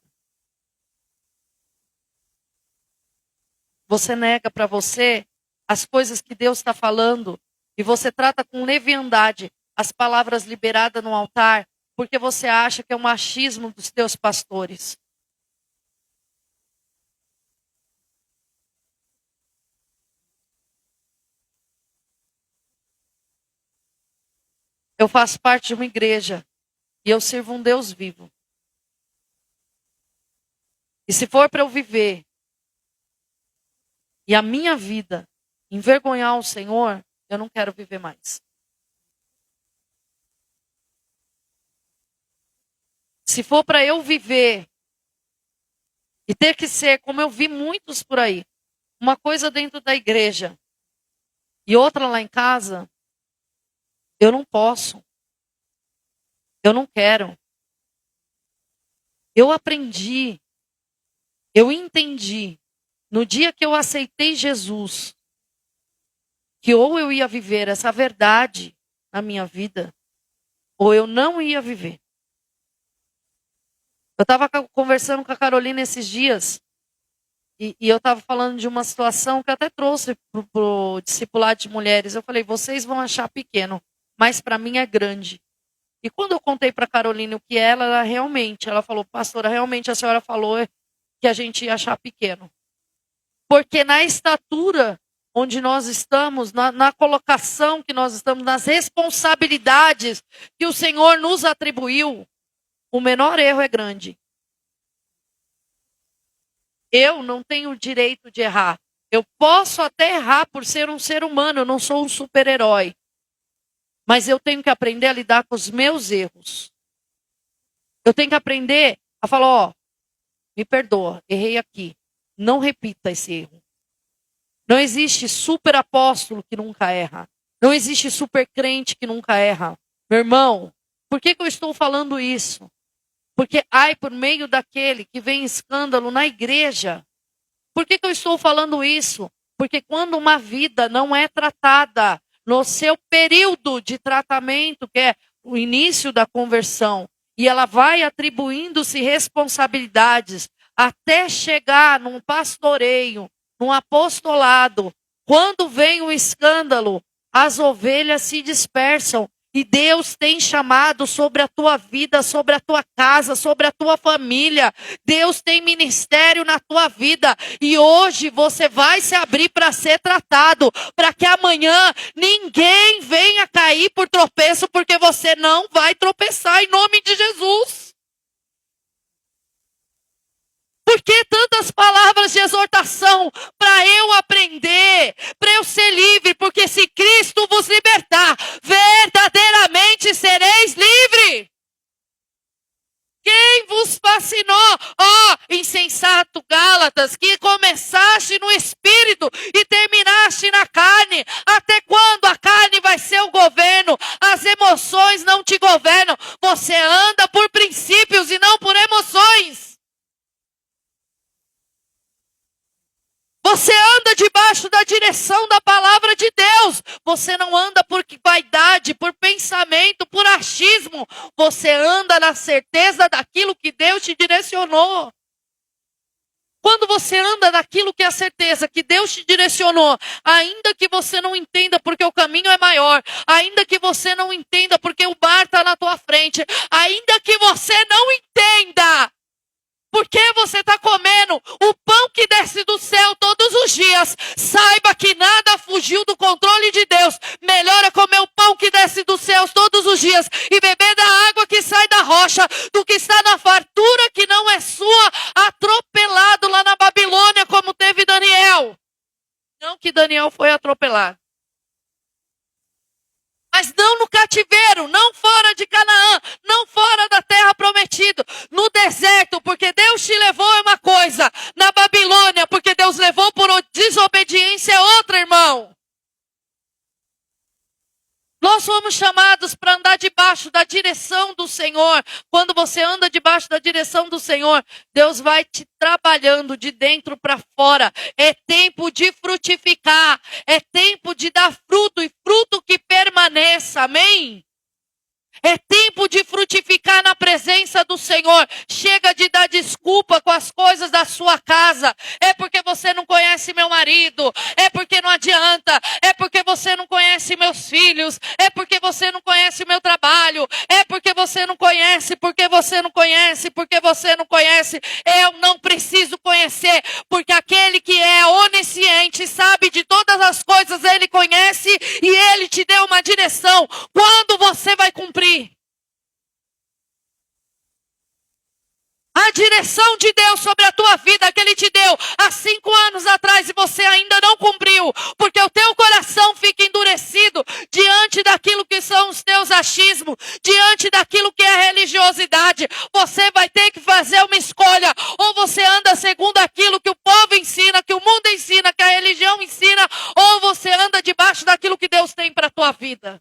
Você nega para você as coisas que Deus está falando e você trata com leviandade as palavras liberadas no altar porque você acha que é um machismo dos teus pastores. Eu faço parte de uma igreja e eu sirvo um Deus vivo. E se for para eu viver e a minha vida envergonhar o Senhor, eu não quero viver mais. Se for para eu viver e ter que ser, como eu vi muitos por aí, uma coisa dentro da igreja e outra lá em casa, eu não posso. Eu não quero. Eu aprendi, eu entendi, no dia que eu aceitei Jesus, que ou eu ia viver essa verdade na minha vida, ou eu não ia viver. Eu estava conversando com a Carolina esses dias, e eu estava falando de uma situação que eu até trouxe para o discipulado de mulheres. Eu falei, vocês vão achar pequeno, mas para mim é grande. E quando eu contei para a Carolina o que ela realmente, ela falou, pastora, realmente a senhora falou que a gente ia achar pequeno. Porque na estatura onde nós estamos, na colocação que nós estamos, nas responsabilidades que o Senhor nos atribuiu, o menor erro é grande. Eu não tenho o direito de errar. Eu posso até errar por ser um ser humano, eu não sou um super-herói. Mas eu tenho que aprender a lidar com os meus erros. Eu tenho que aprender a falar, ó, me perdoa, errei aqui. Não repita esse erro. Não existe super apóstolo que nunca erra. Não existe super crente que nunca erra. Meu irmão, por que eu estou falando isso? Porque, por meio daquele que vem escândalo na igreja. Por que eu estou falando isso? Porque quando uma vida não é tratada no seu período de tratamento, que é o início da conversão, e ela vai atribuindo-se responsabilidades até chegar num pastoreio, num apostolado, Quando vem o escândalo, as ovelhas se dispersam. E Deus tem chamado sobre a tua vida, sobre a tua casa, sobre a tua família. Deus tem ministério na tua vida. E hoje você vai se abrir para ser tratado. Para que amanhã ninguém venha cair por tropeço, porque você não vai tropeçar em nome de Jesus. Por que tantas palavras de exortação? Para eu aprender, para eu ser livre, porque se Cristo vos libertar, verdadeiramente sereis livres. Quem vos fascinou? Ó, insensato Gálatas, que começaste no espírito e terminaste na carne. Até quando a carne vai ser o governo? As emoções não te governam. Você anda por princípios e não por emoções. Você anda debaixo da direção da palavra de Deus. Você não anda por vaidade, por pensamento, por achismo. Você anda na certeza daquilo que Deus te direcionou. Quando você anda naquilo que é a certeza que Deus te direcionou, ainda que você não entenda porque o caminho é maior, ainda que você não entenda porque o mar está na tua frente, ainda que você não entenda porque você está comendo o pão que desce do céu todos os dias, saiba que nada fugiu do controle de Deus. Melhor é comer o pão que desce dos céus todos os dias e beber da água que sai da rocha, do que estar na fartura que não é sua, atropelado lá na Babilônia, como teve Daniel. Não que Daniel foi atropelado, mas não no cativeiro, não fora de Canaã, não fora da terra prometida, no deserto, porque Deus te levou é uma coisa, na Babilônia, porque Deus levou por desobediência é outra, irmão. Nós somos chamados para andar debaixo da direção do Senhor. Quando você anda debaixo da direção do Senhor, Deus vai te trabalhando de dentro para fora. É tempo de frutificar. É tempo de dar fruto e fruto que permaneça. Amém? É tempo de frutificar na presença do Senhor. Chega de dar desculpa com as coisas da sua casa. É porque você não conhece meu marido. É porque não adianta. É porque você não conhece meus filhos. É porque você não conhece meu trabalho. É porque você não conhece. Porque você não conhece. Porque você não conhece. Eu não preciso conhecer. Porque aquele que é onisciente, sabe de todas as coisas, ele conhece e ele te deu uma direção. Quando você vai cumprir? A direção de Deus sobre a tua vida que Ele te deu há 5 anos atrás e você ainda não cumpriu, porque o teu coração fica endurecido diante daquilo que são os teus achismos, diante daquilo que é religiosidade. Você vai ter que fazer uma escolha, ou você anda segundo aquilo que o povo ensina, que o mundo ensina, que a religião ensina, ou você anda debaixo daquilo que Deus tem para a tua vida.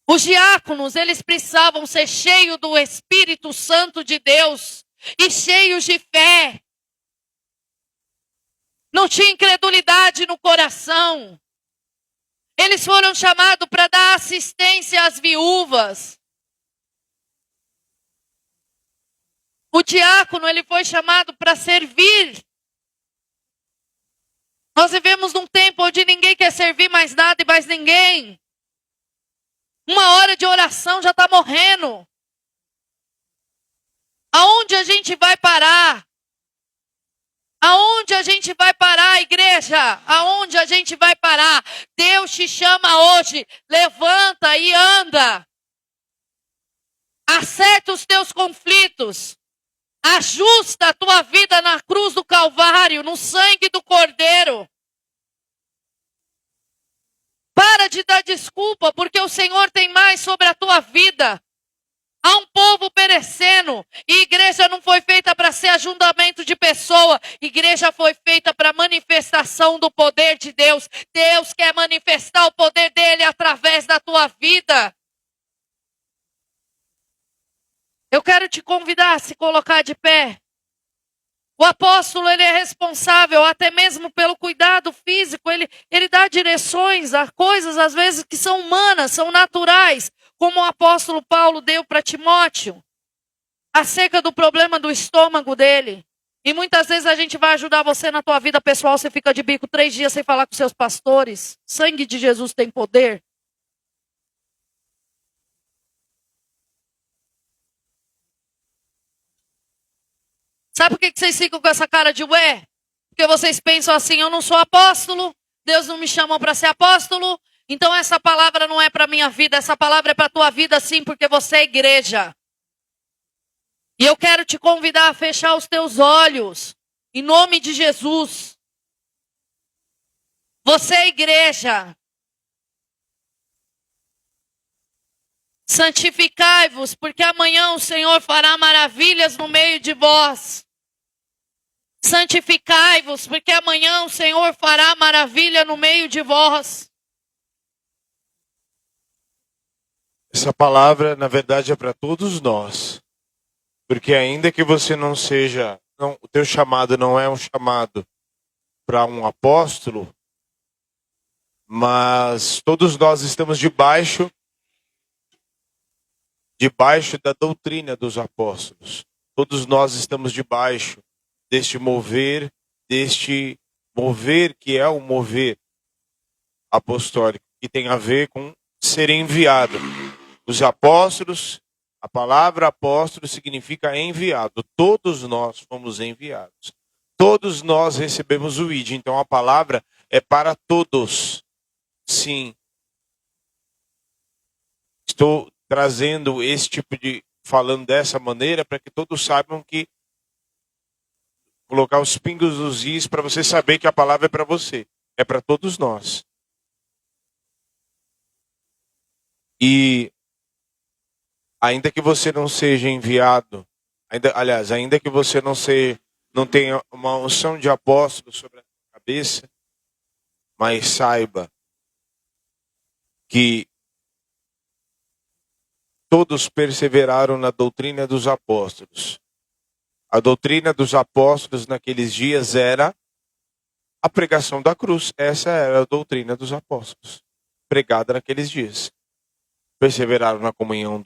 Os diáconos, eles precisavam ser cheios do Espírito Santo de Deus e cheios de fé. Não tinha incredulidade no coração. Eles foram chamados para dar assistência às viúvas. O diácono, ele foi chamado para servir. Nós vivemos num tempo onde ninguém quer servir mais nada e mais ninguém. 1 hora de oração já está morrendo. Aonde a gente vai parar? Aonde a gente vai parar, igreja? Aonde a gente vai parar? Deus te chama hoje. Levanta e anda. Acerta os teus conflitos. Ajusta a tua vida na cruz do Calvário, no sangue do Cordeiro. Para de dar desculpa, porque o Senhor tem mais sobre a tua vida. Há um povo perecendo. E igreja não foi feita para ser ajuntamento de pessoa. Igreja foi feita para manifestação do poder de Deus. Deus quer manifestar o poder dele através da tua vida. Eu quero te convidar a se colocar de pé. O apóstolo, ele é responsável até mesmo pelo cuidado físico. Ele dá direções a coisas, às vezes, que são humanas, são naturais. Como o apóstolo Paulo deu para Timóteo. Acerca do problema do estômago dele. E muitas vezes a gente vai ajudar você na tua vida pessoal, você fica de bico 3 dias sem falar com seus pastores. Sangue de Jesus tem poder. Sabe por que vocês ficam com essa cara de ué? Porque vocês pensam assim, eu não sou apóstolo, Deus não me chamou para ser apóstolo, então essa palavra não é para minha vida, essa palavra é para a tua vida sim, porque você é igreja. E eu quero te convidar a fechar os teus olhos, em nome de Jesus. Você é igreja. Santificai-vos, porque amanhã o Senhor fará maravilhas no meio de vós. Santificai-vos, porque amanhã o Senhor fará maravilha no meio de vós. Essa palavra, na verdade, é para todos nós. Porque ainda que você não seja, o teu chamado não é um chamado para um apóstolo, mas todos nós estamos debaixo da doutrina dos apóstolos. Todos nós estamos debaixo deste mover que é o mover apostólico, que tem a ver com ser enviado. Os apóstolos, a palavra apóstolo significa enviado. Todos nós fomos enviados. Todos nós recebemos o ID. Então a palavra é para todos. Sim. Estou trazendo esse tipo falando dessa maneira para que todos saibam que colocar os pingos nos is para você saber que a palavra é para você. É para todos nós. E ainda que você não seja enviado, ainda que você não tenha uma unção de apóstolo sobre a cabeça, mas saiba que todos perseveraram na doutrina dos apóstolos. A doutrina dos apóstolos naqueles dias era a pregação da cruz. Essa era a doutrina dos apóstolos, pregada naqueles dias. Perseveraram na comunhão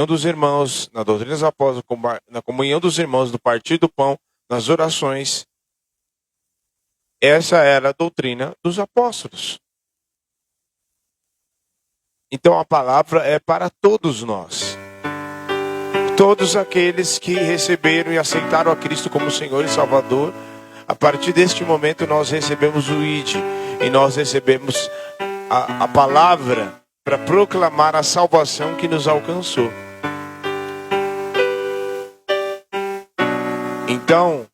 dos irmãos, na doutrina dos apóstolos, na comunhão dos irmãos, no partir do pão, nas orações. Essa era a doutrina dos apóstolos. Então a palavra é para todos nós. Todos aqueles que receberam e aceitaram a Cristo como Senhor e Salvador, a partir deste momento nós recebemos o ID e nós recebemos a palavra para proclamar a salvação que nos alcançou. Então,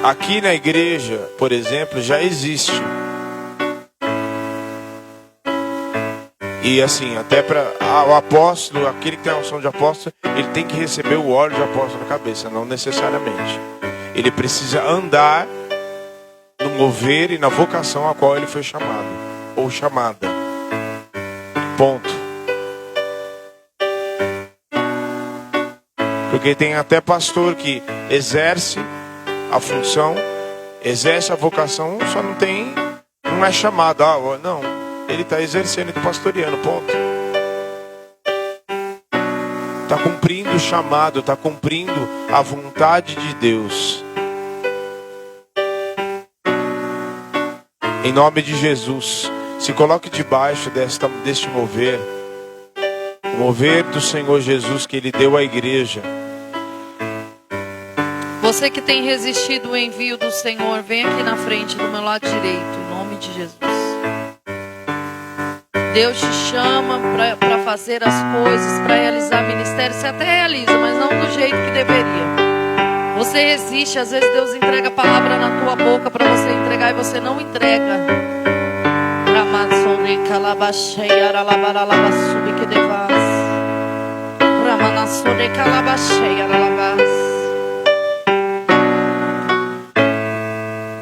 aqui na igreja, por exemplo, já existe. E assim, até para o apóstolo, aquele que tem a unção de apóstolo, ele tem que receber o óleo de apóstolo na cabeça, não necessariamente. Ele precisa andar no mover e na vocação a qual ele foi chamado, ou chamada. Ponto. Porque tem até pastor que exerce a função, exerce a vocação, só não é chamado. Não. Ele está exercendo, está pastoreando, ponto. Está cumprindo o chamado, está cumprindo a vontade de Deus. Em nome de Jesus, se coloque debaixo deste mover. O mover do Senhor Jesus que Ele deu à igreja. Você que tem resistido o envio do Senhor, vem aqui na frente do meu lado direito, em nome de Jesus. Deus te chama para fazer as coisas, para realizar ministério. Você até realiza, mas não do jeito que deveria. Você resiste, às vezes Deus entrega a palavra na tua boca para você entregar e você não entrega.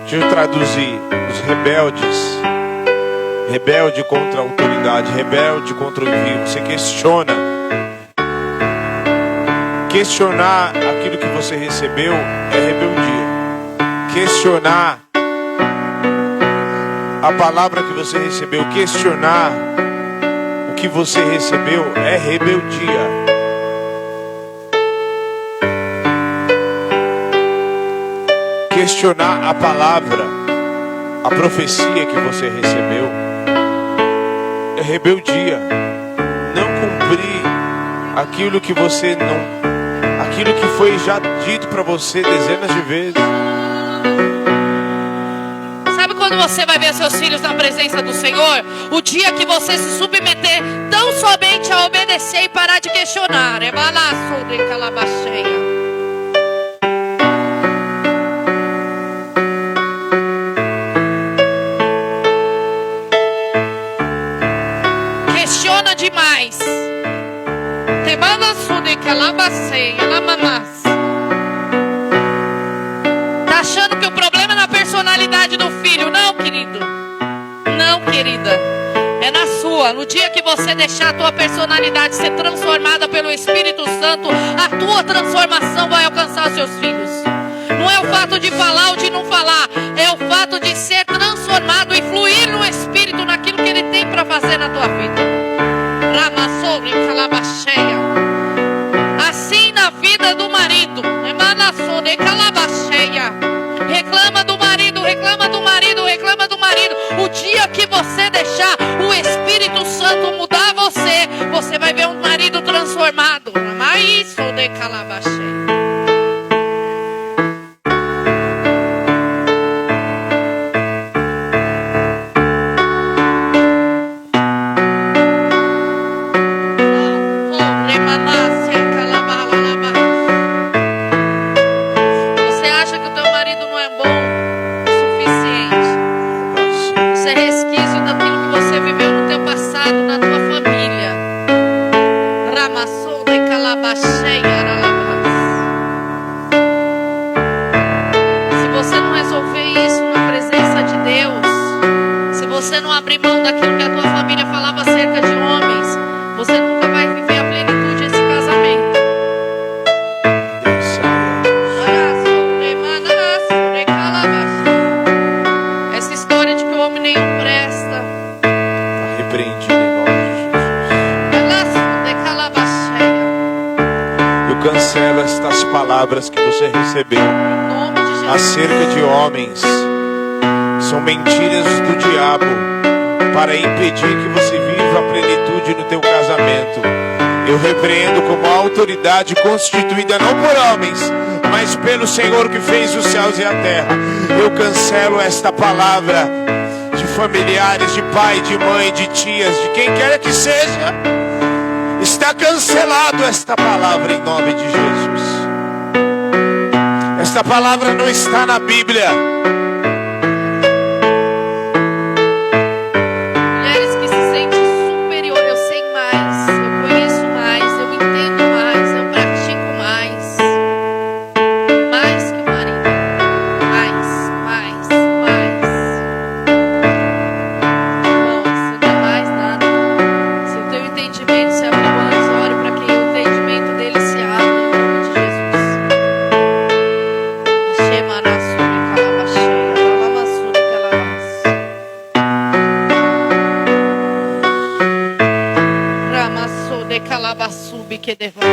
Deixa eu traduzir. Os rebeldes. Rebelde contra a autoridade, rebelde contra o envio. Você questiona. Questionar aquilo que você recebeu é rebeldia. Questionar a palavra que você recebeu, questionar o que você recebeu é rebeldia. questionar a palavra, a profecia que você recebeu. É rebeldia. Não cumprir aquilo que você não, aquilo que foi já dito para você dezenas de vezes. Sabe quando você vai ver seus filhos na presença do Senhor? O dia que você se submeter tão somente a obedecer e parar de questionar. É balaço de calabaceia. Questiona demais. Te balaço de calabaceia, la mamás. Tá achando que o problema é na personalidade do filho? Não, querido. Não, querida. É na sua. No dia que você deixar a tua personalidade ser transformada pelo Espírito Santo, a tua transformação vai alcançar os seus filhos. Não é o fato de falar ou de não falar. É o fato de ser transformado e fluir no Espírito naquilo que Ele tem para fazer na tua vida. Ramassou em calabaceia. Assim na vida do marido. Emanassou de calabaceia. Reclama do marido, reclama do marido, reclama do marido. O dia que você deixar o Espírito Santo mudar você, você vai ver um marido transformado. Mas isso de calabaceia. Se você não resolver isso na presença de Deus, se você não abrir mão daquilo que a tua família falava acerca de homens, você nunca vai viver a plenitude desse casamento. Essa história de que o homem nenhum presta, Repreendido em nome de Jesus. Eu cancelo estas palavras que você recebeu acerca de homens. São mentiras do diabo para impedir que você viva a plenitude no teu casamento. Eu repreendo como autoridade constituída não por homens, mas pelo Senhor que fez os céus e a terra. Eu cancelo esta palavra de familiares, de pai, de mãe, de tias, de quem quer que seja. Está cancelado esta palavra em nome de Jesus. Esta palavra não está na Bíblia. mulheres que se sentem superior, eu sei mais, eu conheço mais, eu entendo mais, eu pratico mais. Mais que o marido. Mais. Não, você não é mais nada. Se o teu entendimento se abriu antes, ore para que o entendimento dele se abra em nome de Jesus. Calabassubi que devas.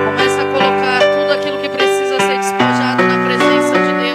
Começa a colocar tudo aquilo que precisa ser despojado na presença de Deus.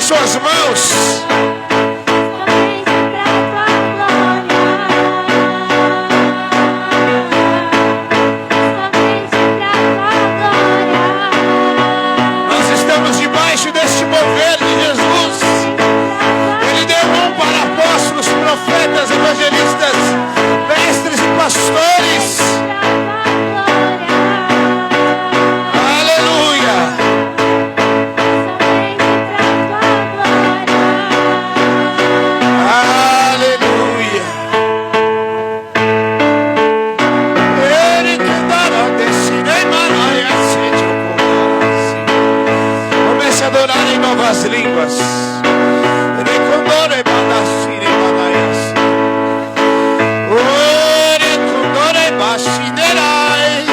suas mãos. Nós estamos debaixo deste mover de Jesus. Ele deu mão para apóstolos, profetas, evangelistas, mestres e pastores. Novas línguas. Recondore badashire banayas. Oh, recondore bashinerais.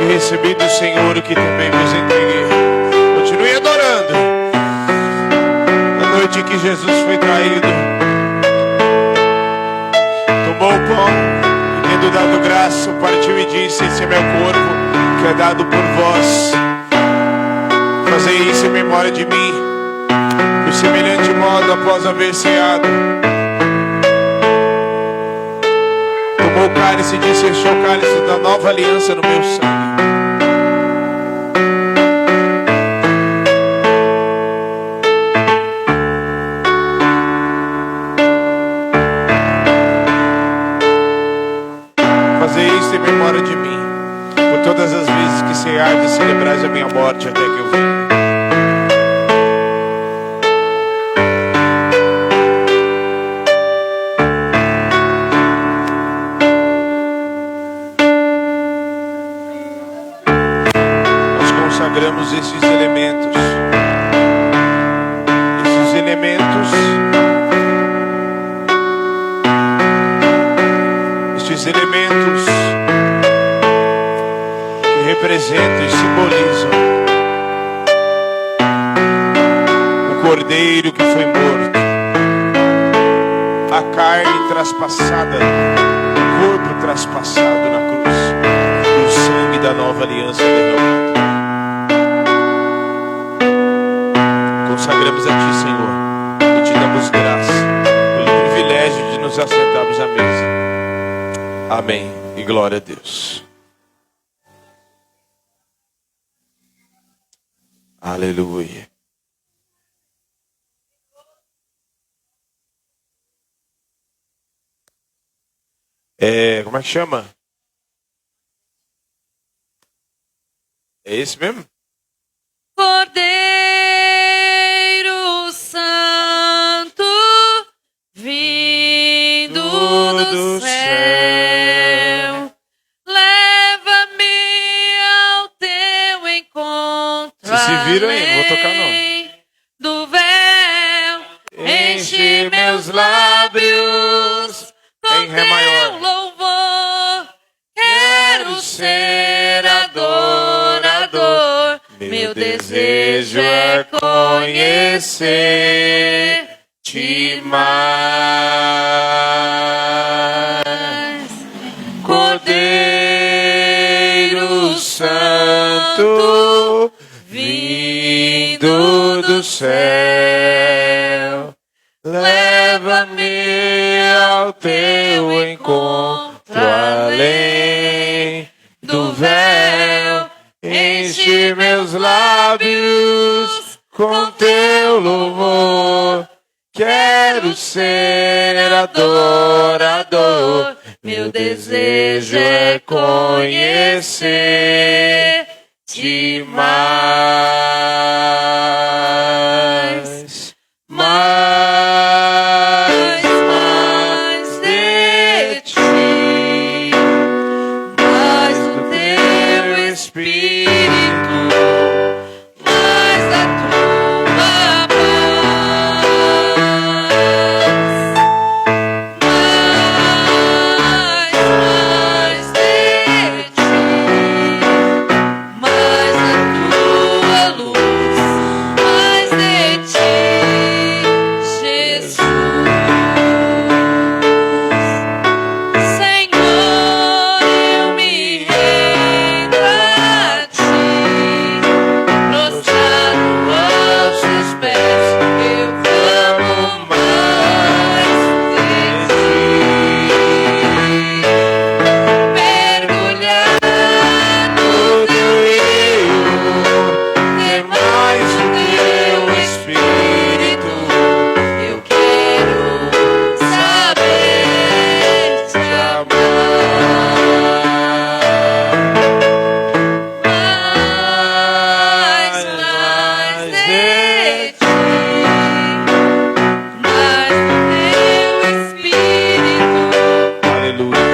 Recebi do Senhor o que também vos entreguei. Continue adorando. Na noite em que Jesus foi traído, tomou o pão e, tendo dado graça, partiu e disse: esse é meu corpo, que é dado por vós. Fazei isso em memória de mim. Por semelhante modo, após haver ceado, tomou o cálice e disse: este é o cálice da nova aliança no meu sangue. Fazei isso em memória de mim, por todas as vezes que ceardes e celebrais a minha morte até que eu venha. Nós consagramos esses elementos. Estes elementos que representam e simbolizam o cordeiro que foi morto, a carne traspassada, o corpo traspassado na cruz e o sangue da nova aliança derramado. consagramos a Ti, Senhor, e Te damos graça pelo privilégio de nos assentarmos à mesa. Amém e glória a Deus. Aleluia. Como é que chama? É esse mesmo? Cordeiro Santo, vindo do céu, leva-me ao teu encontro. Vocês se viram aí? Não vou tocar não. Do véu, Enche meus lábios em Ré maior. Louvor, quero ser adorador. Meu desejo é conhecer-te mais. Cordeiro Santo, vindo do céu, leva-me ao teu encontro além do véu. Enche meus lábios com teu louvor. Quero ser adorador. Meu desejo é conhecer-te mais. Mais de ti, mais do teu Espírito, mais da tua paz. Mais de ti, mais da tua luz, mais de ti, Jesus. Senhor, eu me rendo a ti, prostrado aos teus pés, eu clamo mais de ti. Mergulhar no teu rio, ter mais do teu Espírito, eu quero saber te amar. Mais de ti, mais do teu Espírito. Aleluia.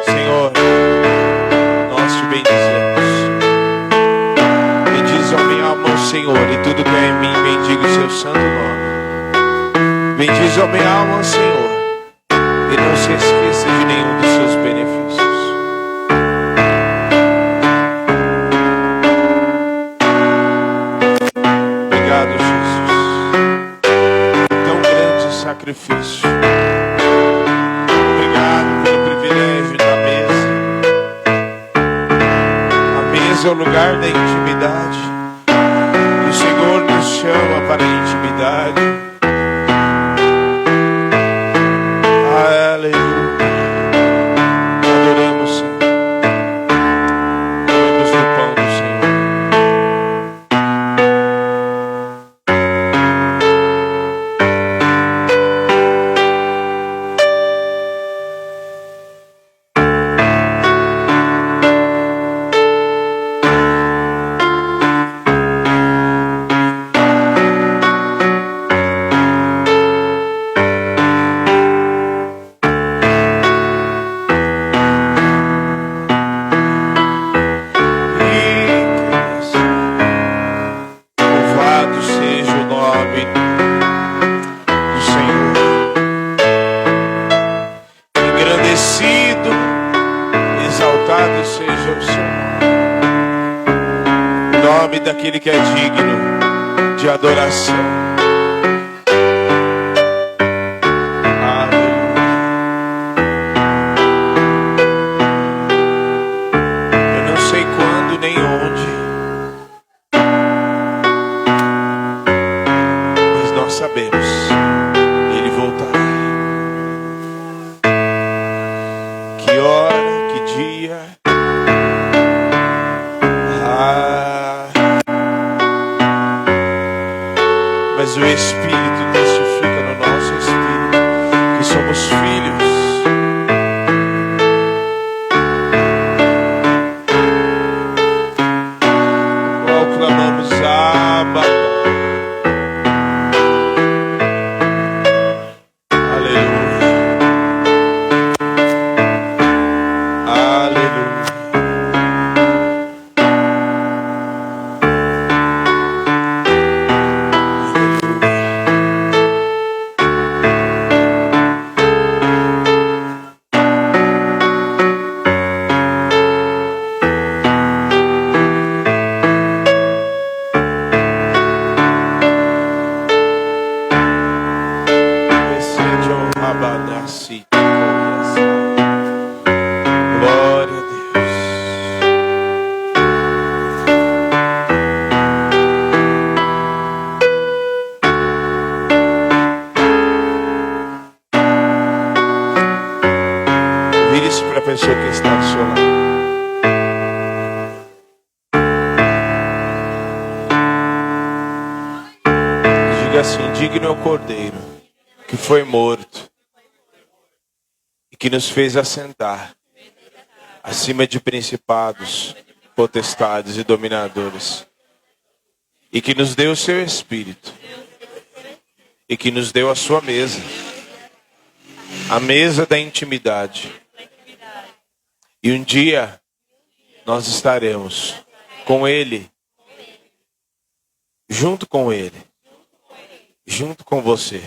Senhor, nós te bendizemos. Bendize a minha alma ao Senhor, e tudo que é em mim, bendiga o seu santo nome. Bendize a minha alma ao Senhor, e não se esqueça de nenhum dos seus benefícios. Obrigado, Jesus. Tão grande sacrifício. Obrigado pelo privilégio da mesa. A mesa é o lugar da intimidade. E o Senhor nos chama para a intimidade. Aleluia. Adoramos, Senhor. Comemos do pão do Senhor. Louvado seja o nome do Senhor. Engrandecido, exaltado seja o seu nome. O nome daquele que é digno de adoração. Aleluia. Eu não sei quando nem Mas o Espírito testifica no nosso espírito que somos filhos. Qual clamamos Abba. Aleluia. Aleluia. Glória a Deus. Vire-se para a pessoa que está do seu lado. Diga assim: digno é o Cordeiro que foi morto e que nos fez assentar acima de principados, potestades e dominadores, e que nos deu o seu Espírito, e que nos deu a sua mesa, a mesa da intimidade. E um dia nós estaremos com Ele, junto com Ele, junto com você.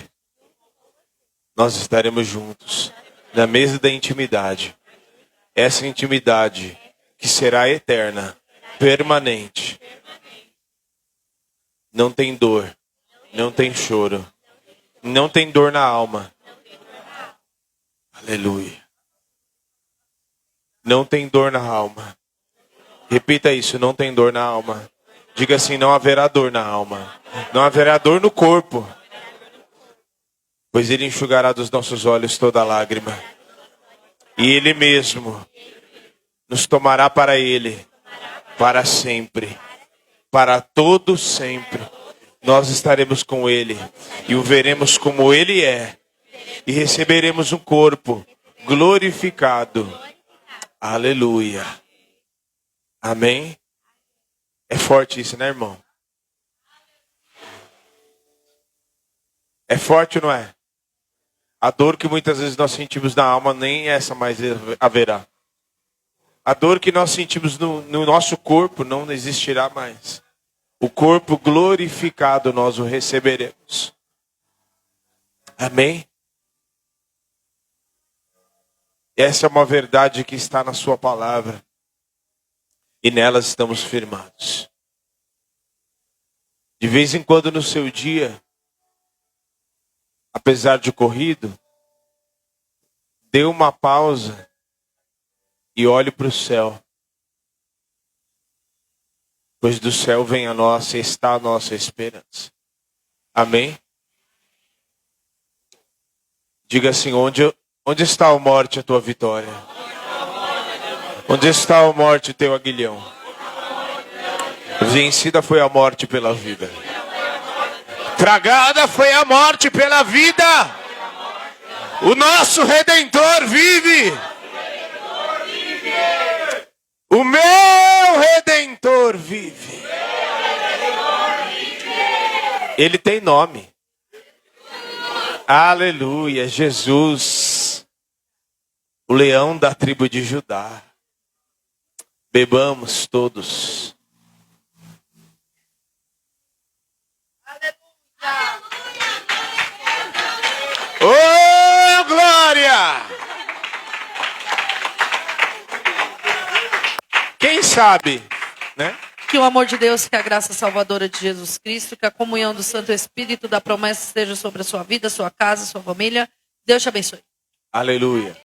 Nós estaremos juntos na mesa da intimidade. Essa intimidade que será eterna, permanente. Não tem dor, não tem choro, não tem dor na alma. Aleluia. Não tem dor na alma. Repita isso: não tem dor na alma. Diga assim: não haverá dor na alma. Não haverá dor no corpo. Pois Ele enxugará dos nossos olhos toda lágrima. E Ele mesmo nos tomará para Ele, para sempre, para todo sempre. Nós estaremos com Ele e o veremos como Ele é. E receberemos um corpo glorificado. Aleluia. Amém? É forte isso, né, irmão? É forte, não é? A dor que muitas vezes nós sentimos na alma, nem essa mais haverá. A dor que nós sentimos no nosso corpo não existirá mais. O corpo glorificado nós o receberemos. Amém? Essa é uma verdade que está na sua palavra. E nela estamos firmados. De vez em quando no seu dia, apesar de corrido, dê uma pausa e olhe para o céu. Pois do céu vem a nossa e está a nossa esperança. Amém? Diga assim: onde está a morte, a tua vitória? Onde está a morte, o teu aguilhão? Vencida foi a morte pela vida. Tragada foi a morte pela vida. O nosso Redentor vive. O meu Redentor vive. Ele tem nome. Aleluia. Jesus, o leão da tribo de Judá. Bebamos todos. Oh, glória! Quem sabe, né? Que o amor de Deus, que a graça salvadora de Jesus Cristo, que a comunhão do Santo Espírito da promessa esteja sobre a sua vida, sua casa, sua família. Deus te abençoe. Aleluia.